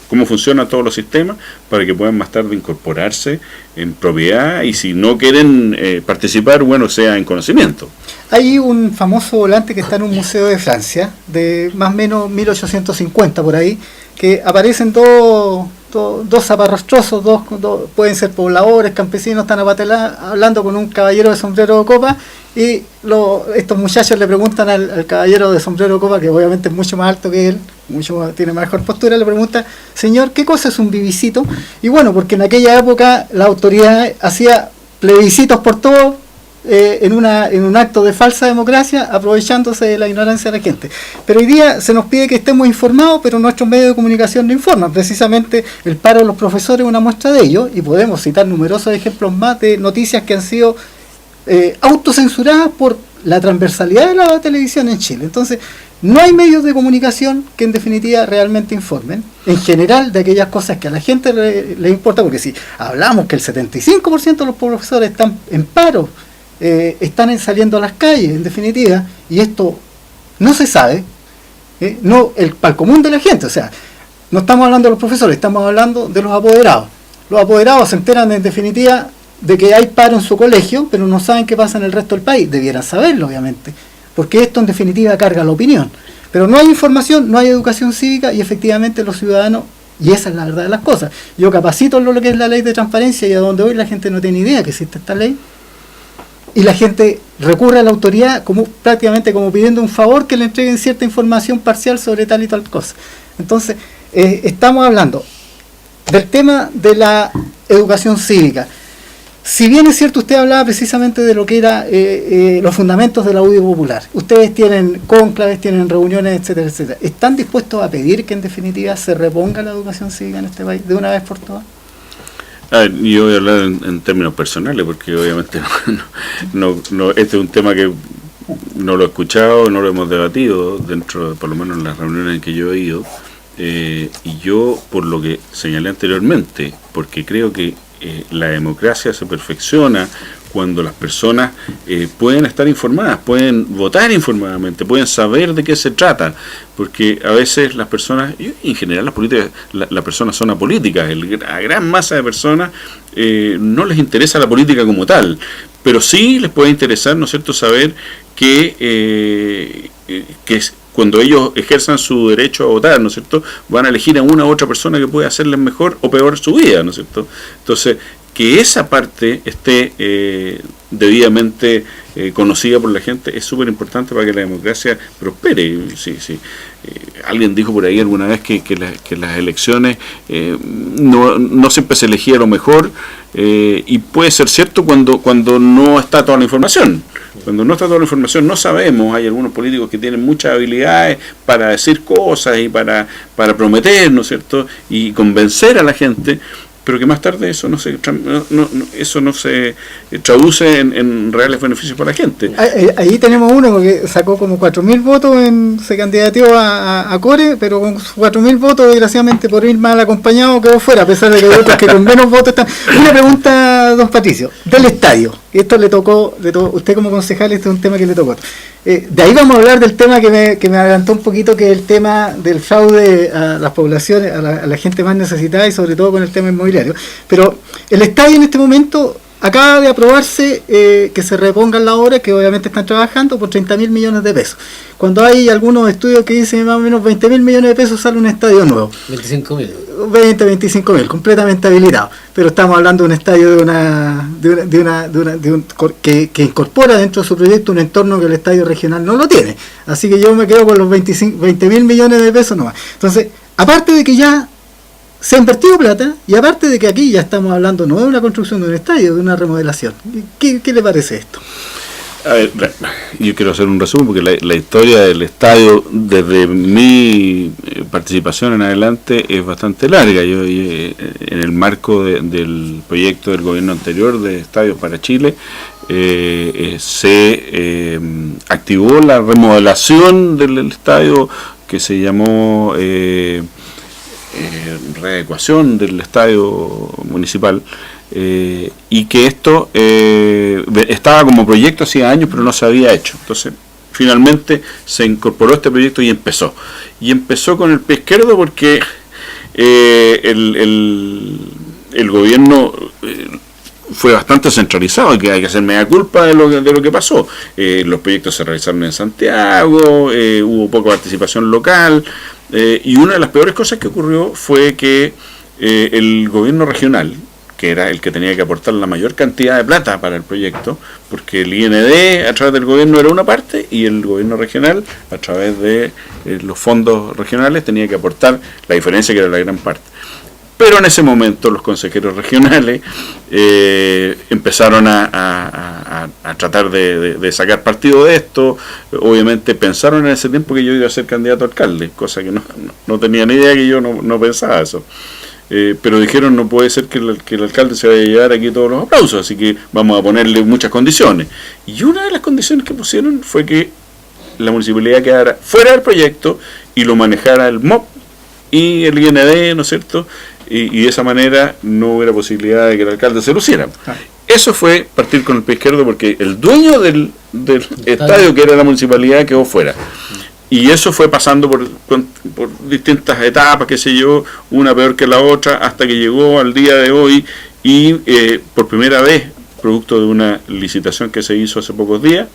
cómo funcionan todos los sistemas, para que puedan más tarde incorporarse en propiedad, y si no quieren participar, bueno, sea en conocimiento. Hay un famoso volante que está en un museo de Francia, de más o menos 1850 por ahí, que aparecen dos zaparrastrosos, pueden ser pobladores, campesinos, están hablando con un caballero de sombrero de copa, y estos muchachos le preguntan al caballero de sombrero de copa, que obviamente es mucho más alto que él, tiene mejor postura, le pregunta: señor, ¿qué cosa es un bibicito? Y bueno, porque en aquella época la autoridad hacía plebiscitos por todo, en un acto de falsa democracia, aprovechándose de la ignorancia de la gente. Pero hoy día se nos pide que estemos informados, pero nuestros medios de comunicación no informan. Precisamente el paro de los profesores es una muestra de ello, y podemos citar numerosos ejemplos más de noticias que han sido autocensuradas por la transversalidad de la televisión en Chile. Entonces, no hay medios de comunicación que en definitiva realmente informen en general de aquellas cosas que a la gente le importa, porque si hablamos que el 75% de los profesores están en paro, están saliendo a las calles, en definitiva, y esto no se sabe, para el común de la gente. O sea, no estamos hablando de los profesores, estamos hablando de los apoderados. Los apoderados se enteran, en definitiva, de que hay paro en su colegio, pero no saben qué pasa en el resto del país. Debieran saberlo, obviamente, porque esto, en definitiva, carga la opinión. Pero no hay información, no hay educación cívica, y efectivamente los ciudadanos, y esa es la verdad de las cosas. Yo capacito lo que es la ley de transparencia, y a donde hoy la gente no tiene idea que existe esta ley, y la gente recurre a la autoridad prácticamente como pidiendo un favor que le entreguen cierta información parcial sobre tal y tal cosa. Entonces, estamos hablando del tema de la educación cívica. Si bien es cierto, usted hablaba precisamente de lo que era los fundamentos de la UDI popular. Ustedes tienen cónclaves, tienen reuniones, etcétera, etcétera. ¿Están dispuestos a pedir que en definitiva se reponga la educación cívica en este país de una vez por todas? Yo voy a hablar en términos personales, porque obviamente este es un tema que no lo he escuchado, no lo hemos debatido dentro, por lo menos en las reuniones en que yo he ido, y yo, por lo que señalé anteriormente, porque creo que la democracia se perfecciona cuando las personas pueden estar informadas, pueden votar informadamente, pueden saber de qué se trata, porque a veces las personas, y en general las personas son apolíticas, la gran masa de personas no les interesa la política como tal, pero sí les puede interesar, ¿no es cierto?, saber que cuando ellos ejerzan su derecho a votar, ¿no es cierto?, van a elegir a una u otra persona que puede hacerles mejor o peor su vida, ¿no es cierto? Entonces, que esa parte esté debidamente conocida por la gente es súper importante para que la democracia prospere. Sí. Alguien dijo por ahí alguna vez que las elecciones no siempre se elegía lo mejor, y puede ser cierto cuando no está toda la información. Cuando no está toda la información no sabemos, hay algunos políticos que tienen muchas habilidades para decir cosas y para prometer, ¿no es cierto?, y convencer a la gente, pero que más tarde eso no se traduce en reales beneficios para la gente. Ahí tenemos uno que sacó como 4.000 votos, se candidateó a Core, pero con 4.000 votos, desgraciadamente por ir mal acompañado, quedó fuera, a pesar de que hay otros que con menos votos están. Una pregunta, don Patricio, del estadio. Esto le tocó, usted como concejal, este es un tema que le tocó. De ahí vamos a hablar del tema que me adelantó un poquito, que es el tema del fraude a las poblaciones, a la gente más necesitada, y sobre todo con el tema inmobiliario. Pero el estadio en este momento acaba de aprobarse que se repongan las obras, que obviamente están trabajando, por 30.000 millones de pesos. Cuando hay algunos estudios que dicen más o menos 20.000 millones de pesos sale un estadio nuevo. 25.000, completamente habilitado. Pero estamos hablando de un estadio que incorpora dentro de su proyecto un entorno que el estadio regional no lo tiene. Así que yo me quedo con los 20.000 millones de pesos nomás. Entonces, aparte de que ya se ha invertido plata, y aparte de que aquí ya estamos hablando no de una construcción de un estadio, de una remodelación. ¿Qué le parece esto? A ver, yo quiero hacer un resumen, porque la historia del estadio, desde mi participación en adelante, es bastante larga. Yo en el marco del proyecto del gobierno anterior de Estadios para Chile, se activó la remodelación del estadio, que se llamó readecuación del estadio municipal, y que esto estaba como proyecto hacía años, pero no se había hecho. Entonces finalmente se incorporó este proyecto y empezó con el pie izquierdo, porque el gobierno fue bastante centralizado, y que hay que hacer mea culpa de lo que pasó. Los proyectos se realizaron en Santiago, hubo poca participación local, y una de las peores cosas que ocurrió fue que el gobierno regional, que era el que tenía que aportar la mayor cantidad de plata para el proyecto, porque el IND a través del gobierno era una parte, y el gobierno regional a través de los fondos regionales tenía que aportar la diferencia, que era la gran parte. Pero en ese momento los consejeros regionales empezaron a tratar de sacar partido de esto. Obviamente pensaron en ese tiempo que yo iba a ser candidato a alcalde, cosa que no tenía ni idea, que yo no pensaba eso. Pero dijeron, no puede ser que el alcalde se vaya a llevar aquí todos los aplausos, así que vamos a ponerle muchas condiciones. Y una de las condiciones que pusieron fue que la municipalidad quedara fuera del proyecto y lo manejara el MOP y el IND, ¿no es cierto? Y de esa manera no hubiera posibilidad de que el alcalde se luciera. eso fue partir con el pie izquierdo, porque el dueño del estadio, que era la municipalidad, quedó fuera. Y eso fue pasando por distintas etapas, qué sé yo, una peor que la otra, hasta que llegó al día de hoy y por primera vez, producto de una licitación que se hizo hace pocos días,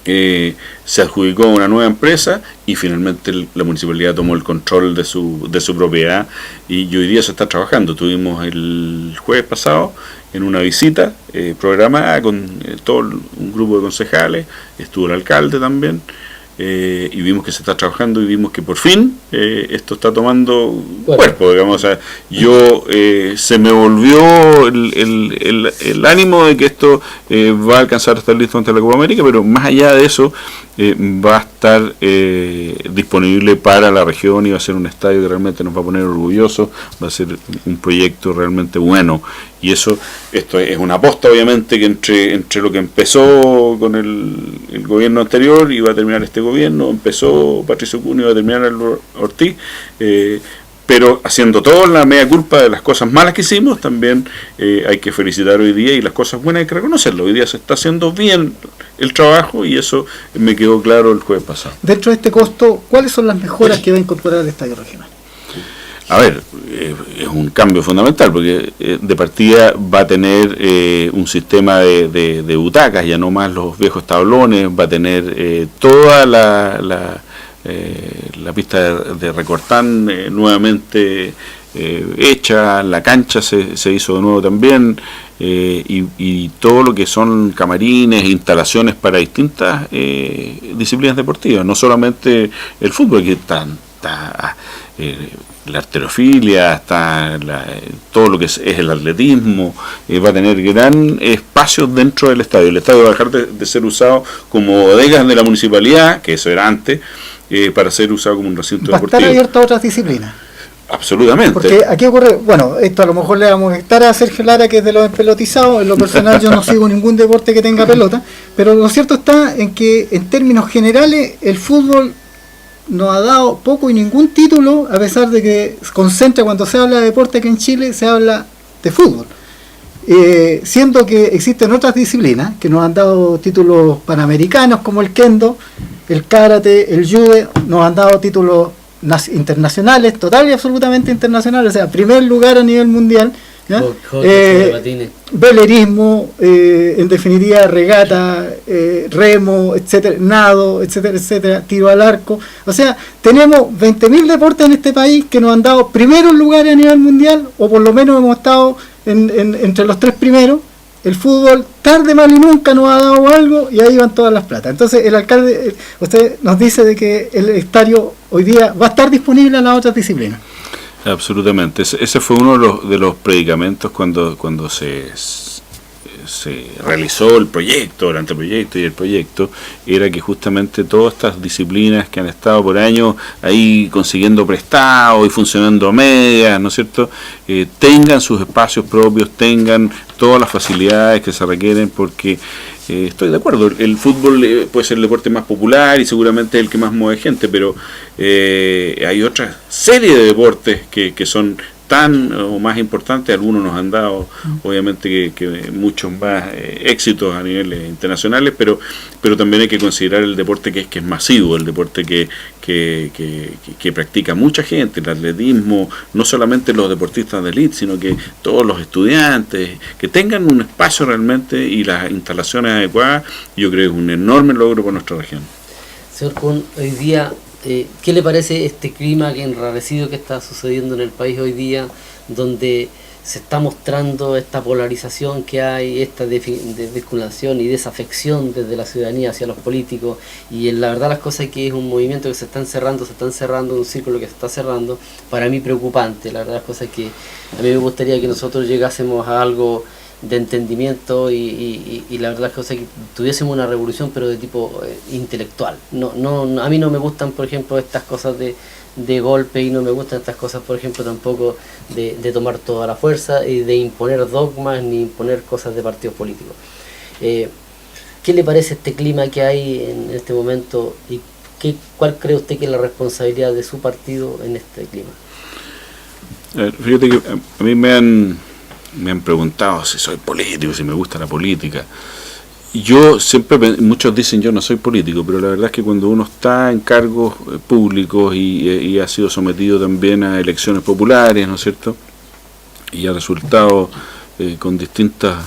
se adjudicó a una nueva empresa y finalmente la municipalidad tomó el control de su propiedad, y hoy día se está trabajando. Tuvimos el jueves pasado en una visita programada con todo un grupo de concejales, estuvo el alcalde también, y vimos que se está trabajando y vimos que por fin esto está tomando cuerpo, digamos. O sea, se me volvió el ánimo de que esto va a alcanzar a estar listo ante la Copa América, pero más allá de eso va a estar disponible para la región y va a ser un estadio que realmente nos va a poner orgullosos, va a ser un proyecto realmente bueno. Y esto es una aposta, obviamente, que entre lo que empezó con el gobierno anterior y va a terminar este gobierno, empezó Patricio Cunha y va a terminar el Ortiz, pero haciendo todo la media culpa de las cosas malas que hicimos, también hay que felicitar hoy día, y las cosas buenas hay que reconocerlo. Hoy día se está haciendo bien el trabajo y eso me quedó claro el jueves pasado. Dentro de este costo, ¿cuáles son las mejoras que va a incorporar el estadio regional? A ver, es un cambio fundamental, porque de partida va a tener un sistema de butacas, ya no más los viejos tablones, va a tener toda la pista de recortán nuevamente hecha, la cancha se hizo de nuevo también, y todo lo que son camarines, instalaciones para distintas disciplinas deportivas, no solamente el fútbol, que está la arterofilia, hasta todo lo que es el atletismo, va a tener gran espacio dentro del estadio. El estadio va a dejar de ser usado como bodegas de la municipalidad, que eso era antes, para ser usado como un recinto deportivo. Va a estar abierto a otras disciplinas. Absolutamente. Porque aquí ocurre, bueno, esto a lo mejor le vamos a estar a Sergio Lara, que es de los empelotizados. En lo personal yo no sigo ningún deporte que tenga pelota, pero lo cierto está en que en términos generales el fútbol nos ha dado poco y ningún título, a pesar de que se concentra, cuando se habla de deporte aquí en Chile, se habla de fútbol. Siendo que existen otras disciplinas que nos han dado títulos panamericanos, como el kendo, el karate, el judo, nos han dado títulos internacionales, total y absolutamente internacionales, o sea, primer lugar a nivel mundial, ¿ya? Velerismo, en definitiva regata, remo, etcétera, nado, etcétera, tiro al arco. O sea, tenemos 20.000 deportes en este país que nos han dado primeros lugares a nivel mundial, o por lo menos hemos estado entre los 3 primeros. El fútbol tarde, mal y nunca nos ha dado algo, y ahí van todas las platas. Entonces el alcalde, usted nos dice de que el estadio hoy día va a estar disponible a las otras disciplinas. Absolutamente. Ese fue uno de los predicamentos cuando se realizó el proyecto, el anteproyecto y el proyecto, era que justamente todas estas disciplinas que han estado por años ahí consiguiendo prestado y funcionando a medias, ¿no es cierto?, tengan sus espacios propios, tengan todas las facilidades que se requieren, porque estoy de acuerdo, el fútbol puede ser el deporte más popular y seguramente el que más mueve gente, pero hay otra serie de deportes que son tan o más importantes. Algunos nos han dado obviamente que muchos más éxitos a niveles internacionales, pero también hay que considerar el deporte que es masivo, el deporte que practica mucha gente, el atletismo, no solamente los deportistas de élite, sino que todos los estudiantes, que tengan un espacio realmente y las instalaciones adecuadas. Yo creo que es un enorme logro para nuestra región. Señor Kuhn, hoy día, ¿qué le parece este clima enrarecido que está sucediendo en el país hoy día, donde se está mostrando esta polarización que hay, esta desvinculación y desafección desde la ciudadanía hacia los políticos? Y la verdad las cosas es que es un movimiento que se están cerrando, un círculo que se está cerrando, para mí preocupante. La verdad las cosas es que a mí me gustaría que nosotros llegásemos a algo de entendimiento y la verdad es que tuviésemos una revolución, pero de tipo intelectual. No, a mí no me gustan, por ejemplo, estas cosas de golpe, y no me gustan estas cosas, por ejemplo, tampoco de tomar toda la fuerza y de imponer dogmas ni imponer cosas de partidos políticos. ¿Qué le parece este clima que hay en este momento y cuál cree usted que es la responsabilidad de su partido en este clima? Fíjate que a mí me han me han preguntado si soy político, si me gusta la política. Yo siempre, muchos dicen yo no soy político, pero la verdad es que cuando uno está en cargos públicos y ha sido sometido también a elecciones populares, ¿no es cierto?, y ha resultado con distintas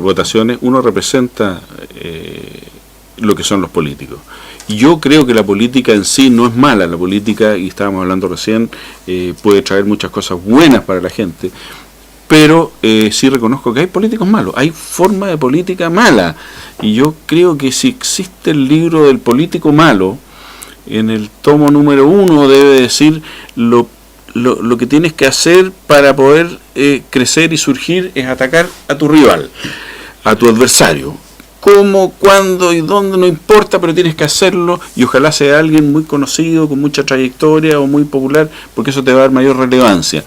votaciones, uno representa lo que son los políticos. Y yo creo que la política en sí no es mala. La política, y estábamos hablando recién, puede traer muchas cosas buenas para la gente, pero sí reconozco que hay políticos malos, hay forma de política mala, y yo creo que si existe el libro del político malo, en el tomo número 1 debe decir lo que tienes que hacer para poder crecer y surgir es atacar a tu rival, a tu adversario. Cómo, cuándo y dónde, no importa, pero tienes que hacerlo, y ojalá sea alguien muy conocido, con mucha trayectoria o muy popular, porque eso te va a dar mayor relevancia.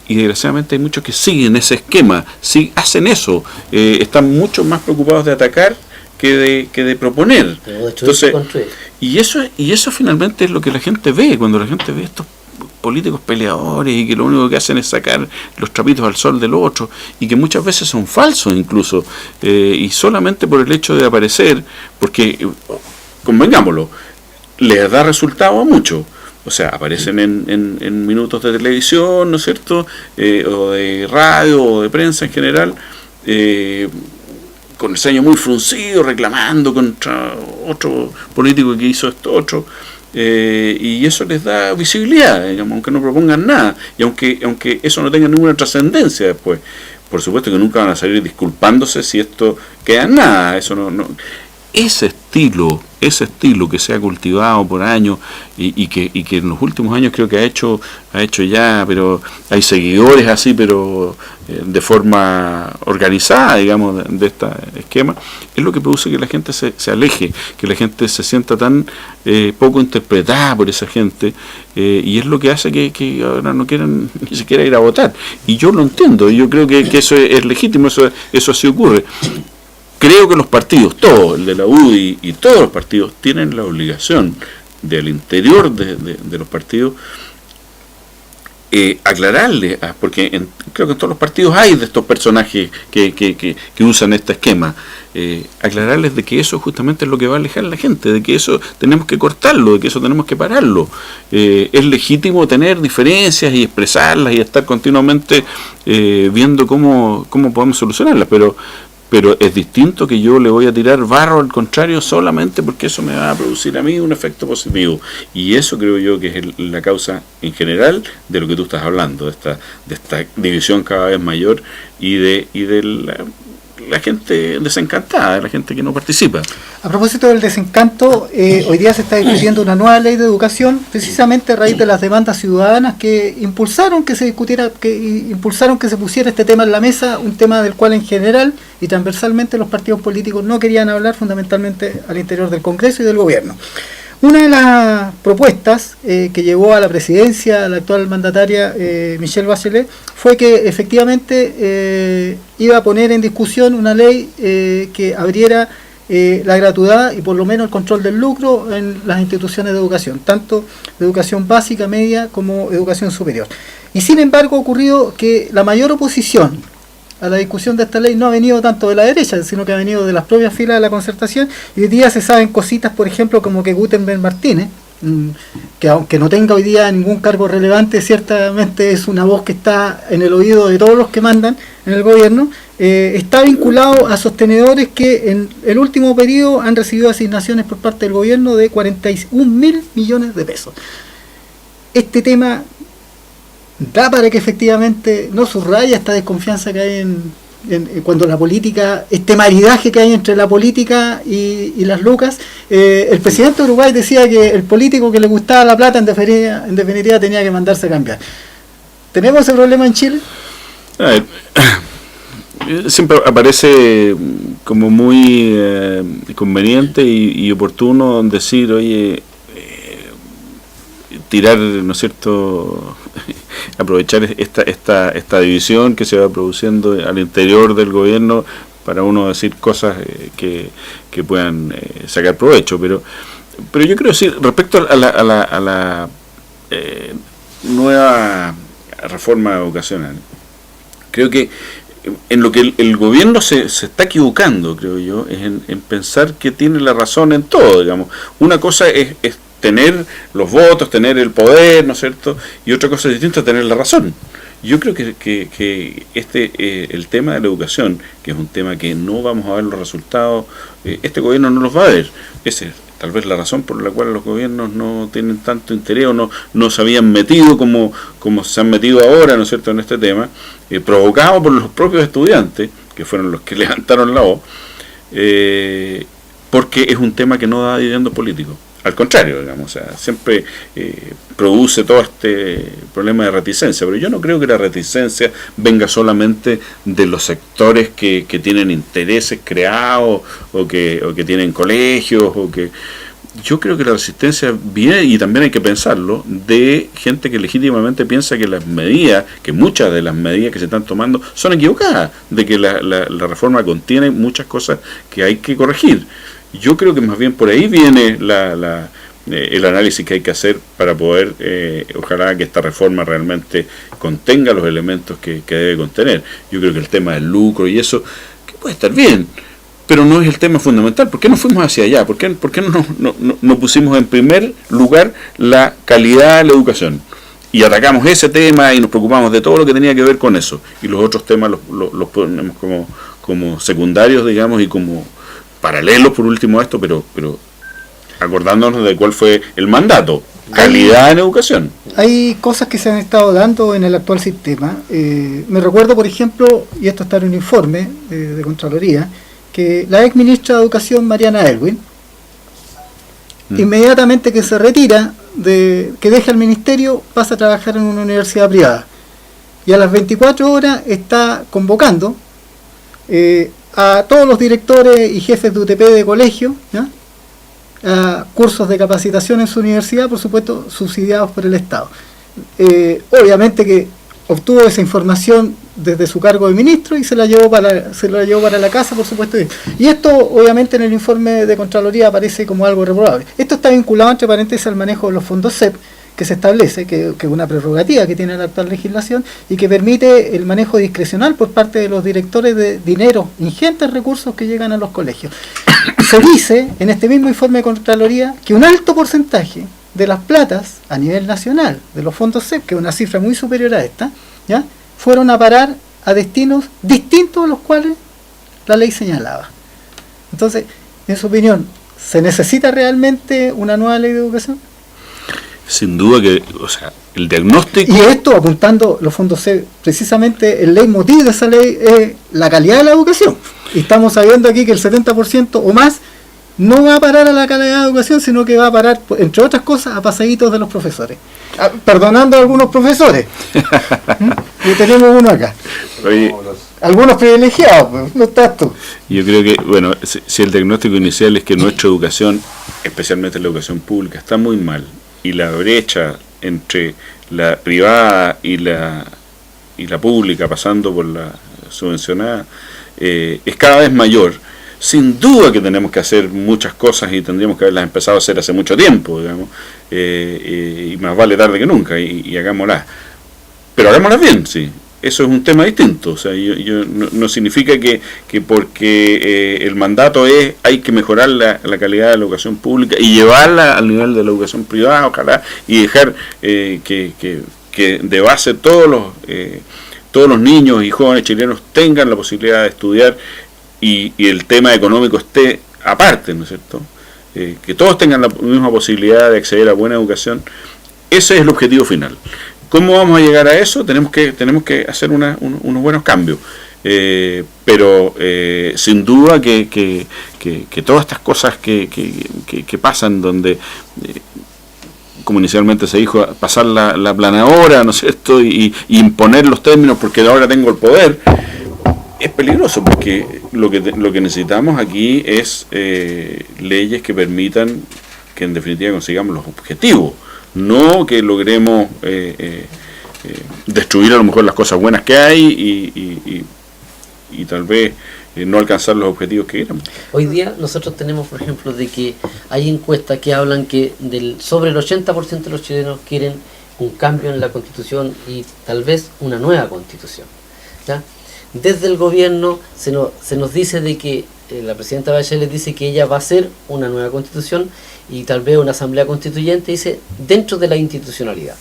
Y desgraciadamente hay muchos que siguen ese esquema, sí, hacen eso, están mucho más preocupados de atacar que de proponer. Entonces, y eso finalmente es lo que la gente ve, cuando la gente ve estos políticos peleadores y que lo único que hacen es sacar los trapitos al sol del otro, y que muchas veces son falsos incluso, y solamente por el hecho de aparecer, porque, convengámoslo, les da resultado a muchos. O sea, aparecen en minutos de televisión, ¿no es cierto?, o de radio, o de prensa en general, con el ceño muy fruncido, reclamando contra otro político que hizo esto otro, y eso les da visibilidad, digamos, aunque no propongan nada, y aunque eso no tenga ninguna trascendencia después. Por supuesto que nunca van a salir disculpándose si esto queda en nada, eso no. Ese estilo que se ha cultivado por años y que en los últimos años creo que ha hecho ya, pero hay seguidores así, pero de forma organizada, digamos, de este esquema, es lo que produce que la gente se aleje, que la gente se sienta tan poco interpretada por esa gente, y es lo que hace que ahora no quieran ni siquiera ir a votar. Y yo lo entiendo, y yo creo que eso es legítimo, eso así ocurre. Creo que los partidos, todos, el de la UDI y todos los partidos, tienen la obligación del interior de los partidos aclararle, porque creo que en todos los partidos hay de estos personajes que usan este esquema, aclararles de que eso justamente es lo que va a alejar a la gente, de que eso tenemos que cortarlo, de que eso tenemos que pararlo. Es legítimo tener diferencias y expresarlas y estar continuamente viendo cómo podemos solucionarlas, pero es distinto que yo le voy a tirar barro al contrario solamente porque eso me va a producir a mí un efecto positivo. Y eso creo yo que es la causa en general de lo que tú estás hablando, de esta división cada vez mayor y de la gente desencantada, de la gente que no participa. A propósito del desencanto, hoy día se está discutiendo una nueva ley de educación, precisamente a raíz de las demandas ciudadanas que impulsaron que se pusiera este tema en la mesa, un tema del cual en general y transversalmente los partidos políticos no querían hablar, fundamentalmente al interior del Congreso y del Gobierno. Una de las propuestas que llevó a la presidencia la actual mandataria Michelle Bachelet fue que efectivamente iba a poner en discusión una ley que abriera la gratuidad y por lo menos el control del lucro en las instituciones de educación, tanto de educación básica, media como educación superior. Y sin embargo ha ocurrido que la mayor oposición a la discusión de esta ley no ha venido tanto de la derecha, sino que ha venido de las propias filas de la Concertación, y hoy día se saben cositas, por ejemplo, como que Gutenberg Martínez, que aunque no tenga hoy día ningún cargo relevante, ciertamente es una voz que está en el oído de todos los que mandan en el gobierno, está vinculado a sostenedores que en el último periodo han recibido asignaciones por parte del gobierno de 41.000 millones de pesos. Este tema da para que efectivamente no subraya esta desconfianza que hay cuando la política, este maridaje que hay entre la política y las lucas. El presidente de Uruguay decía que el político que le gustaba la plata en definitiva tenía que mandarse a cambiar. ¿Tenemos ese problema en Chile? A ver, siempre aparece como muy conveniente y oportuno decir, oye, tirar, ¿no es cierto?, aprovechar esta división que se va produciendo al interior del gobierno para uno decir cosas que puedan sacar provecho, pero yo quiero decir respecto a la nueva reforma educacional, Creo que en lo que el gobierno se está equivocando, creo yo, es en pensar que tiene la razón en todo, digamos. Una cosa es tener los votos, tener el poder, ¿no es cierto? Y otra cosa distinta es tener la razón. Yo creo que el tema de la educación, que es un tema que no vamos a ver los resultados, este gobierno no los va a ver. Esa es tal vez la razón por la cual los gobiernos no tienen tanto interés o no se habían metido como se han metido ahora, ¿no es cierto?, en este tema, provocado por los propios estudiantes, que fueron los que levantaron la voz, porque es un tema que no da dividendo político. Al contrario, digamos, o sea, siempre produce todo este problema de reticencia, pero yo no creo que la reticencia venga solamente de los sectores que tienen intereses creados o que tienen colegios o que... Yo creo que la resistencia viene, y también hay que pensarlo, de gente que legítimamente piensa que muchas de las medidas que se están tomando son equivocadas, de que la reforma contiene muchas cosas que hay que corregir. Yo creo que más bien por ahí viene el análisis que hay que hacer para poder, ojalá que esta reforma realmente contenga los elementos que debe contener. Yo creo que el tema del lucro y eso, que puede estar bien, pero no es el tema fundamental. ¿Por qué no fuimos hacia allá? ¿Por qué no pusimos en primer lugar la calidad de la educación? Y atacamos ese tema y nos preocupamos de todo lo que tenía que ver con eso. Y los otros temas los ponemos como secundarios, digamos, y como paralelos por último a esto, pero acordándonos de cuál fue el mandato. Calidad en educación. Hay cosas que se han estado dando en el actual sistema. Me recuerdo, por ejemplo, y esto está en un informe de Contraloría, que la ex ministra de Educación, Mariana Elwin, inmediatamente que se retira, que deja el ministerio, pasa a trabajar en una universidad privada. Y a las 24 horas está convocando a todos los directores y jefes de UTP de colegio, ¿ya?, a cursos de capacitación en su universidad, por supuesto subsidiados por el Estado. Obviamente que obtuvo esa información desde su cargo de ministro y se la llevó para la casa, por supuesto. Y esto obviamente en el informe de Contraloría aparece como algo reprobable. Esto está vinculado, entre paréntesis, al manejo de los fondos CEP, que se establece, que es una prerrogativa que tiene la actual legislación y que permite el manejo discrecional por parte de los directores de dinero, ingentes recursos que llegan a los colegios. Se dice en este mismo informe de Contraloría que un alto porcentaje de las platas a nivel nacional de los fondos CEP, que es una cifra muy superior a esta, ¿ya?, fueron a parar a destinos distintos a los cuales la ley señalaba. Entonces, en su opinión, ¿se necesita realmente una nueva ley de educación? Sin duda que, o sea, el diagnóstico... Y esto apuntando los fondos CEP, precisamente el leitmotiv de esa ley es la calidad de la educación. Y estamos sabiendo aquí que el 70% o más no va a parar a la calidad de la educación, sino que va a parar, entre otras cosas, a pasaditos de los profesores. Perdonando a algunos profesores. Y tenemos uno acá. Oye, algunos privilegiados, pues, no tanto. Yo creo que, bueno, si el diagnóstico inicial es que nuestra educación, especialmente la educación pública, está muy mal, y la brecha entre la privada y la pública, pasando por la subvencionada, es cada vez mayor. Sin duda que tenemos que hacer muchas cosas y tendríamos que haberlas empezado a hacer hace mucho tiempo, digamos, y más vale tarde que nunca, y hagámoslas. Pero hagámoslas bien, sí. Eso es un tema distinto. O sea, no significa que porque el mandato es hay que mejorar la calidad de la educación pública y llevarla al nivel de la educación privada, ojalá, y dejar que de base todos los niños y jóvenes chilenos tengan la posibilidad de estudiar y el tema económico esté aparte, ¿no es cierto? Que todos tengan la misma posibilidad de acceder a buena educación. Ese es el objetivo final. ¿Cómo vamos a llegar a eso? Tenemos que hacer unos buenos cambios. Pero sin duda que todas estas cosas que pasan donde... como inicialmente se dijo, pasar la planadora, ¿no es cierto?, y imponer los términos porque ahora tengo el poder, es peligroso, porque lo que necesitamos aquí es leyes que permitan que en definitiva consigamos los objetivos, no que logremos destruir a lo mejor las cosas buenas que hay y tal vez no alcanzar los objetivos que queremos. Hoy día nosotros tenemos, por ejemplo, de que hay encuestas que hablan que sobre el 80% de los chilenos quieren un cambio en la Constitución y tal vez una nueva Constitución. ¿ya? Desde el gobierno se nos dice de que la presidenta Bachelet dice que ella va a hacer una nueva constitución y tal vez una asamblea constituyente, dice, dentro de la institucionalidad.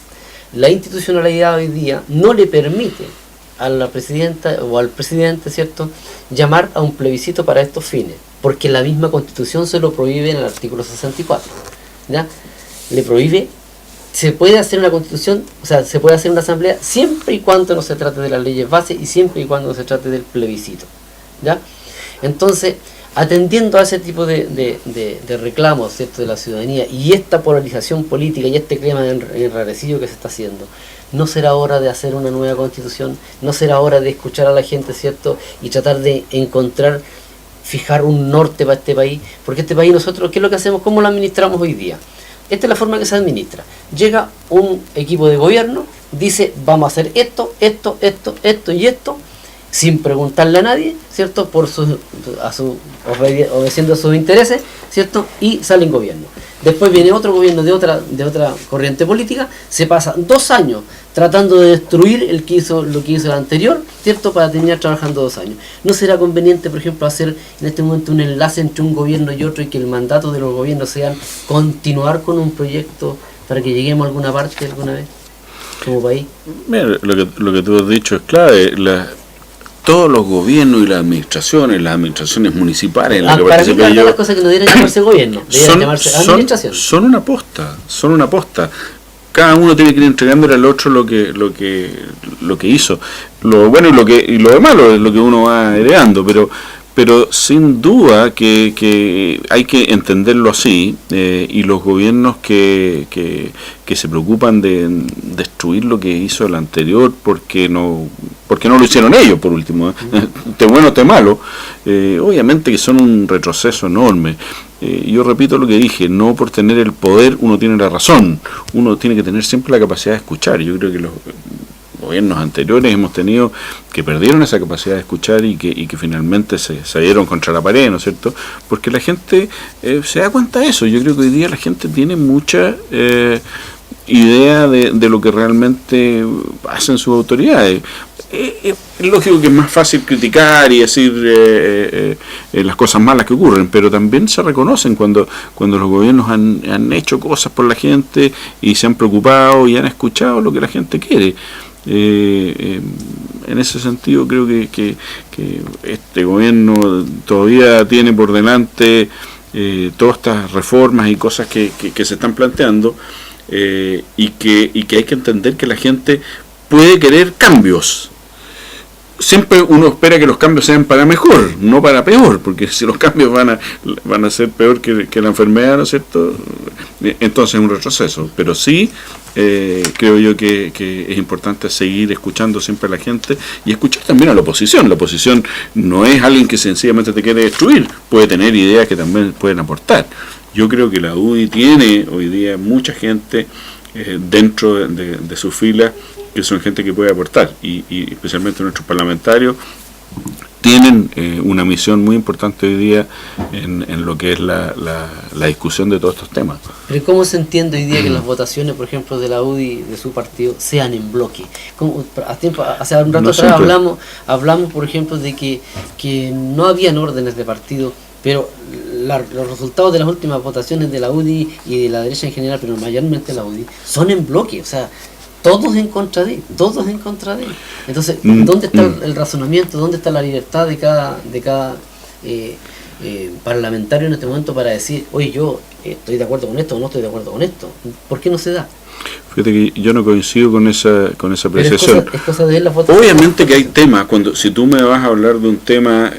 La institucionalidad hoy día no le permite a la presidenta o al presidente, ¿cierto?, llamar a un plebiscito para estos fines, porque la misma Constitución se lo prohíbe en el artículo 64, ¿ya? Le prohíbe. Se puede hacer una constitución, o sea, se puede hacer una asamblea siempre y cuando no se trate de las leyes base y siempre y cuando no se trate del plebiscito, ¿ya? Entonces, atendiendo a ese tipo de reclamos, ¿cierto?, de la ciudadanía y esta polarización política y este clima enrarecido que se está haciendo, ¿no será hora de hacer una nueva constitución? ¿No será hora de escuchar a la gente, ¿cierto?, y tratar de fijar un norte para este país? Porque este país nosotros, ¿qué es lo que hacemos? ¿Cómo lo administramos hoy día? Esta es la forma que se administra. Llega un equipo de gobierno, dice, vamos a hacer esto y esto, sin preguntarle a nadie, ¿cierto?, obedeciendo a sus intereses, ¿cierto?, y sale en gobierno. Después viene otro gobierno de otra corriente política, se pasa 2 años tratando de destruir lo que hizo el anterior, ¿cierto?, para terminar trabajando 2 años. ¿No será conveniente, por ejemplo, hacer en este momento un enlace entre un gobierno y otro y que el mandato de los gobiernos sea continuar con un proyecto para que lleguemos a alguna parte alguna vez como país? Mira, lo que tú has dicho es clave. Todos los gobiernos y las administraciones municipales en las que para mí participé yo, las cosas que no debieran llamarse gobierno, debieran llamarse administración. Son una aposta. Cada uno tiene que ir entregándole al otro lo que hizo. Lo bueno y lo malo es lo que uno va heredando, pero sin duda que hay que entenderlo así, y los gobiernos que se preocupan de destruir lo que hizo el anterior porque no lo hicieron ellos, por último, esté bueno o esté malo, obviamente que son un retroceso enorme. Yo repito lo que dije, no por tener el poder uno tiene la razón, uno tiene que tener siempre la capacidad de escuchar. Yo creo que los gobiernos anteriores hemos tenido que perdieron esa capacidad de escuchar y que finalmente se dieron contra la pared, ¿no es cierto? Porque la gente se da cuenta de eso. Yo creo que hoy día la gente tiene mucha idea de lo que realmente hacen sus autoridades. Es lógico que es más fácil criticar y decir las cosas malas que ocurren, pero también se reconocen cuando los gobiernos han hecho cosas por la gente y se han preocupado y han escuchado lo que la gente quiere. En ese sentido creo que este gobierno todavía tiene por delante todas estas reformas y cosas que se están planteando, y que hay que entender que la gente puede querer cambios. Siempre uno espera que los cambios sean para mejor, no para peor, porque si los cambios van a ser peor que la enfermedad, ¿no es cierto?, entonces es un retroceso. Pero sí, creo yo que es importante seguir escuchando siempre a la gente y escuchar también a la oposición. La oposición no es alguien que sencillamente te quiere destruir, puede tener ideas que también pueden aportar. Yo creo que la UDI tiene hoy día mucha gente dentro de sus filas que son gente que puede aportar, y especialmente nuestros parlamentarios tienen una misión muy importante hoy día en lo que es la discusión de todos estos temas. Pero ¿cómo se entiende hoy día que las votaciones, por ejemplo, de la UDI, de su partido, sean en bloque? Hace un rato atrás hablamos, por ejemplo, de que no habían órdenes de partido, pero los resultados de las últimas votaciones de la UDI y de la derecha en general, pero mayormente la UDI, son en bloque, o sea, todos en contra de. Entonces, ¿dónde está el razonamiento? ¿Dónde está la libertad de cada parlamentario en este momento para decir, oye, yo estoy de acuerdo con esto o no estoy de acuerdo con esto? ¿Por qué no se da? Fíjate que yo no coincido con esa apreciación. Es cosa de las votaciones. Obviamente que hay temas, si tú me vas a hablar de un tema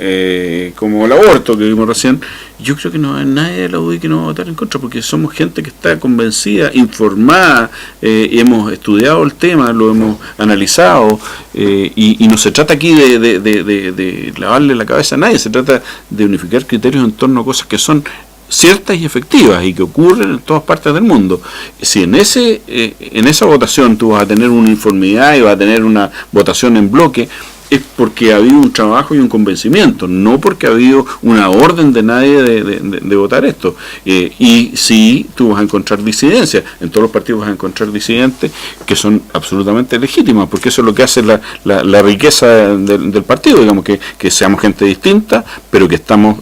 como el aborto que vimos recién, yo creo que no hay nadie de la UDI que no va a votar en contra, porque somos gente que está convencida, informada, hemos estudiado el tema, lo hemos analizado, y no se trata aquí de lavarle la cabeza a nadie, se trata de unificar criterios en torno a cosas que son ciertas y efectivas y que ocurren en todas partes del mundo. Si en esa votación tú vas a tener una uniformidad y vas a tener una votación en bloque, es porque ha habido un trabajo y un convencimiento, no porque ha habido una orden de nadie de votar esto. Y sí, tú vas a encontrar disidencias, en todos los partidos vas a encontrar disidentes que son absolutamente legítimas, porque eso es lo que hace la riqueza del partido, digamos, que seamos gente distinta, pero que estamos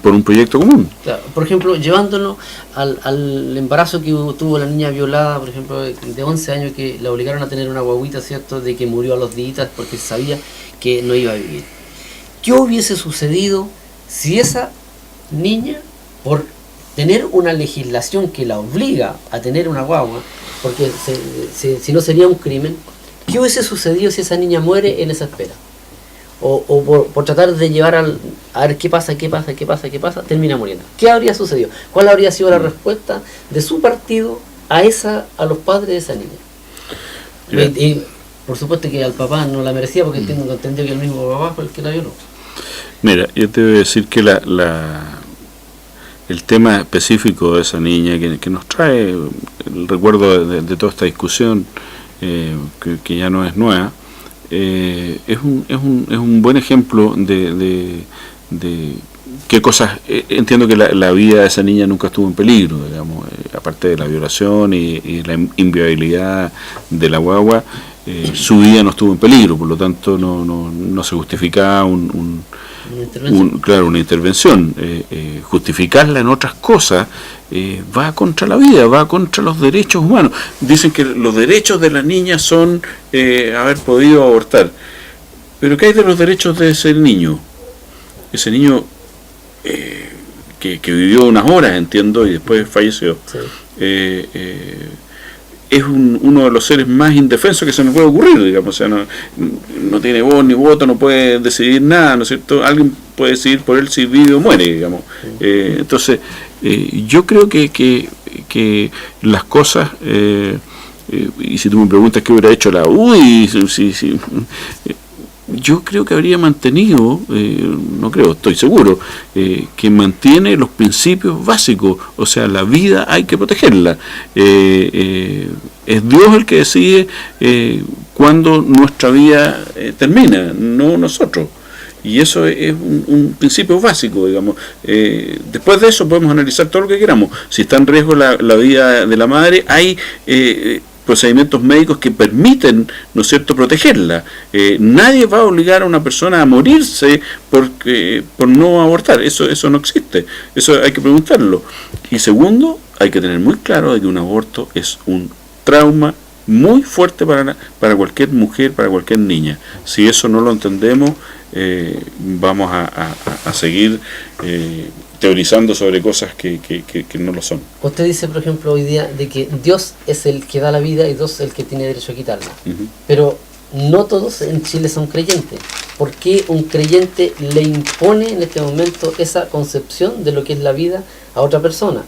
por un proyecto común. Claro, por ejemplo, llevándolo al embarazo que tuvo la niña violada, por ejemplo, de 11 años, que la obligaron a tener una guaguita, ¿cierto?, de que murió a los días porque sabía que no iba a vivir. ¿Qué hubiese sucedido si esa niña, por tener una legislación que la obliga a tener una guagua, porque si no sería un crimen, qué hubiese sucedido si esa niña muere en esa espera? O por tratar de llevar a ver qué pasa, termina muriendo. ¿Qué habría sucedido? ¿Cuál habría sido la respuesta de su partido a los padres de esa niña? Y por supuesto que al papá no la merecía, porque entendió que el mismo papá fue el que la violó. Mira, yo te voy a decir que el tema específico de esa niña que nos trae el recuerdo de toda esta discusión, que ya no es nueva, es un buen ejemplo de qué cosas. Entiendo que la vida de esa niña nunca estuvo en peligro, digamos, aparte de la violación y la inviolabilidad de la guagua, su vida no estuvo en peligro, por lo tanto no se justificaba una intervención. Justificarla en otras cosas va contra la vida, va contra los derechos humanos. Dicen que los derechos de la niña son haber podido abortar, pero ¿qué hay de los derechos de ese niño? Ese niño que vivió unas horas, entiendo, y después falleció. Sí. Es uno de los seres más indefensos que se nos puede ocurrir, digamos. O sea, no tiene voz ni voto, no puede decidir nada, ¿no es cierto? Alguien puede decidir por él si vive o muere, digamos. Entonces, yo creo que las cosas, y si tú me preguntas qué hubiera hecho la UDI, yo creo que habría mantenido, no creo, estoy seguro, que mantiene los principios básicos. O sea, la vida hay que protegerla. Es Dios el que decide cuándo nuestra vida termina, no nosotros. Y eso es un principio básico, digamos. Después de eso podemos analizar todo lo que queramos. Si está en riesgo la vida de la madre, hay procedimientos médicos que permiten, ¿no es cierto?, protegerla. Nadie va a obligar a una persona a morirse por no abortar. Eso no existe. Eso hay que preguntarlo. Y segundo, hay que tener muy claro de que un aborto es un trauma muy fuerte para cualquier mujer, para cualquier niña. Si eso no lo entendemos, vamos a seguir teorizando sobre cosas que no lo son. Usted dice, por ejemplo, hoy día de que Dios es el que da la vida y Dios es el que tiene derecho a quitarla. Uh-huh. Pero no todos en Chile son creyentes. ¿Por qué un creyente le impone en este momento esa concepción de lo que es la vida a otra persona?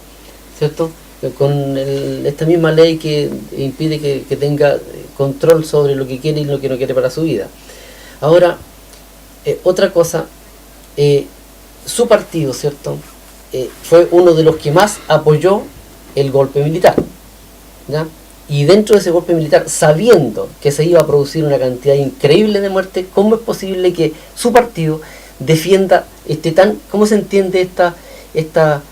¿Cierto? Con esta misma ley que impide que tenga control sobre lo que quiere y lo que no quiere para su vida. Ahora, otra cosa, su partido, ¿cierto?, fue uno de los que más apoyó el golpe militar, ¿ya? Y dentro de ese golpe militar, sabiendo que se iba a producir una cantidad increíble de muertes, ¿cómo es posible que su partido defienda cómo se entiende esta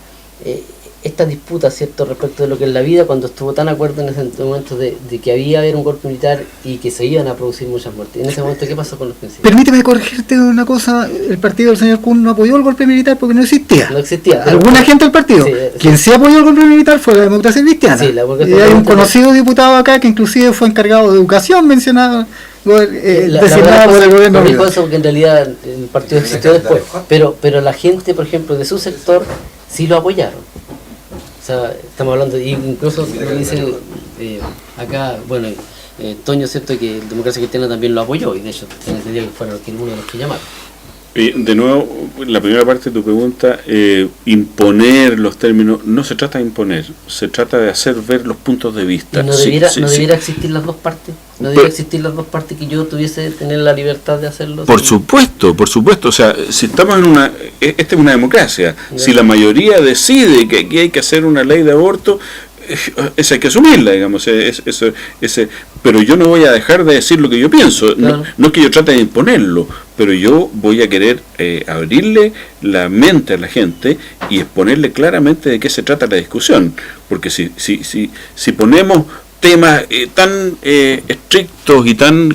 disputa, ¿cierto?, respecto de lo que es la vida, cuando estuvo tan de acuerdo en ese momento de que había haber un golpe militar y que se iban a producir muchas muertes? En ese momento, ¿qué pasó con los principios? Permíteme corregirte una cosa. El partido del señor Kuhn no apoyó el golpe militar porque no existía. No existía. Alguna gente del partido. Sí, quien sí apoyó el golpe militar fue la Democracia Cristiana. Sí, y hay un conocido diputado acá que inclusive fue encargado de educación, mencionado, designado por el gobierno. No dijo eso porque en realidad el partido existió después. Pero la gente, por ejemplo, de su sector, sí lo apoyaron. O sea, estamos hablando, incluso me dice acá, bueno, Toño, ¿cierto?, que Democracia Cristiana también lo apoyó, y de hecho entendía que fueron uno de los que llamaron. De nuevo, la primera parte de tu pregunta, imponer los términos, no se trata de imponer, se trata de hacer ver los puntos de vista. ¿Y no debiera existir las dos partes? ¿No debiera existir las dos partes, que yo tuviese tener la libertad de hacerlo? Por supuesto, o sea, si estamos esta es una democracia, si la mayoría decide que aquí hay que hacer una ley de aborto, esa hay que asumirla, digamos, pero yo no voy a dejar de decir lo que yo pienso, Claro. no es que yo trate de imponerlo, pero yo voy a querer abrirle la mente a la gente y exponerle claramente de qué se trata la discusión, porque si ponemos temas tan estrictos y tan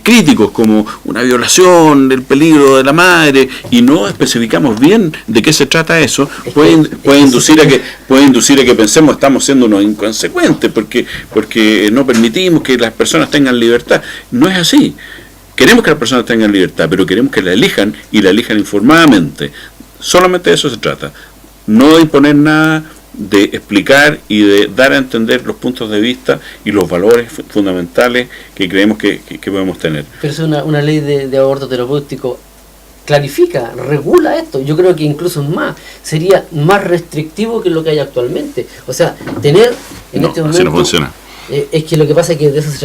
críticos como una violación, el peligro de la madre, y no especificamos bien de qué se trata eso, puede inducir a que pensemos estamos siendo unos inconsecuentes porque no permitimos que las personas tengan libertad. No es así. Queremos que las personas tengan libertad, pero queremos que la elijan y la elijan informadamente. Solamente de eso se trata. No de imponer nada, de explicar y de dar a entender los puntos de vista y los valores fundamentales que creemos que podemos tener. Pero es una ley de aborto terapéutico, clarifica, regula esto. Yo creo que incluso más, sería más restrictivo que lo que hay actualmente. O sea, tener en este momento... Así no funciona. Es que lo que pasa es que de eso se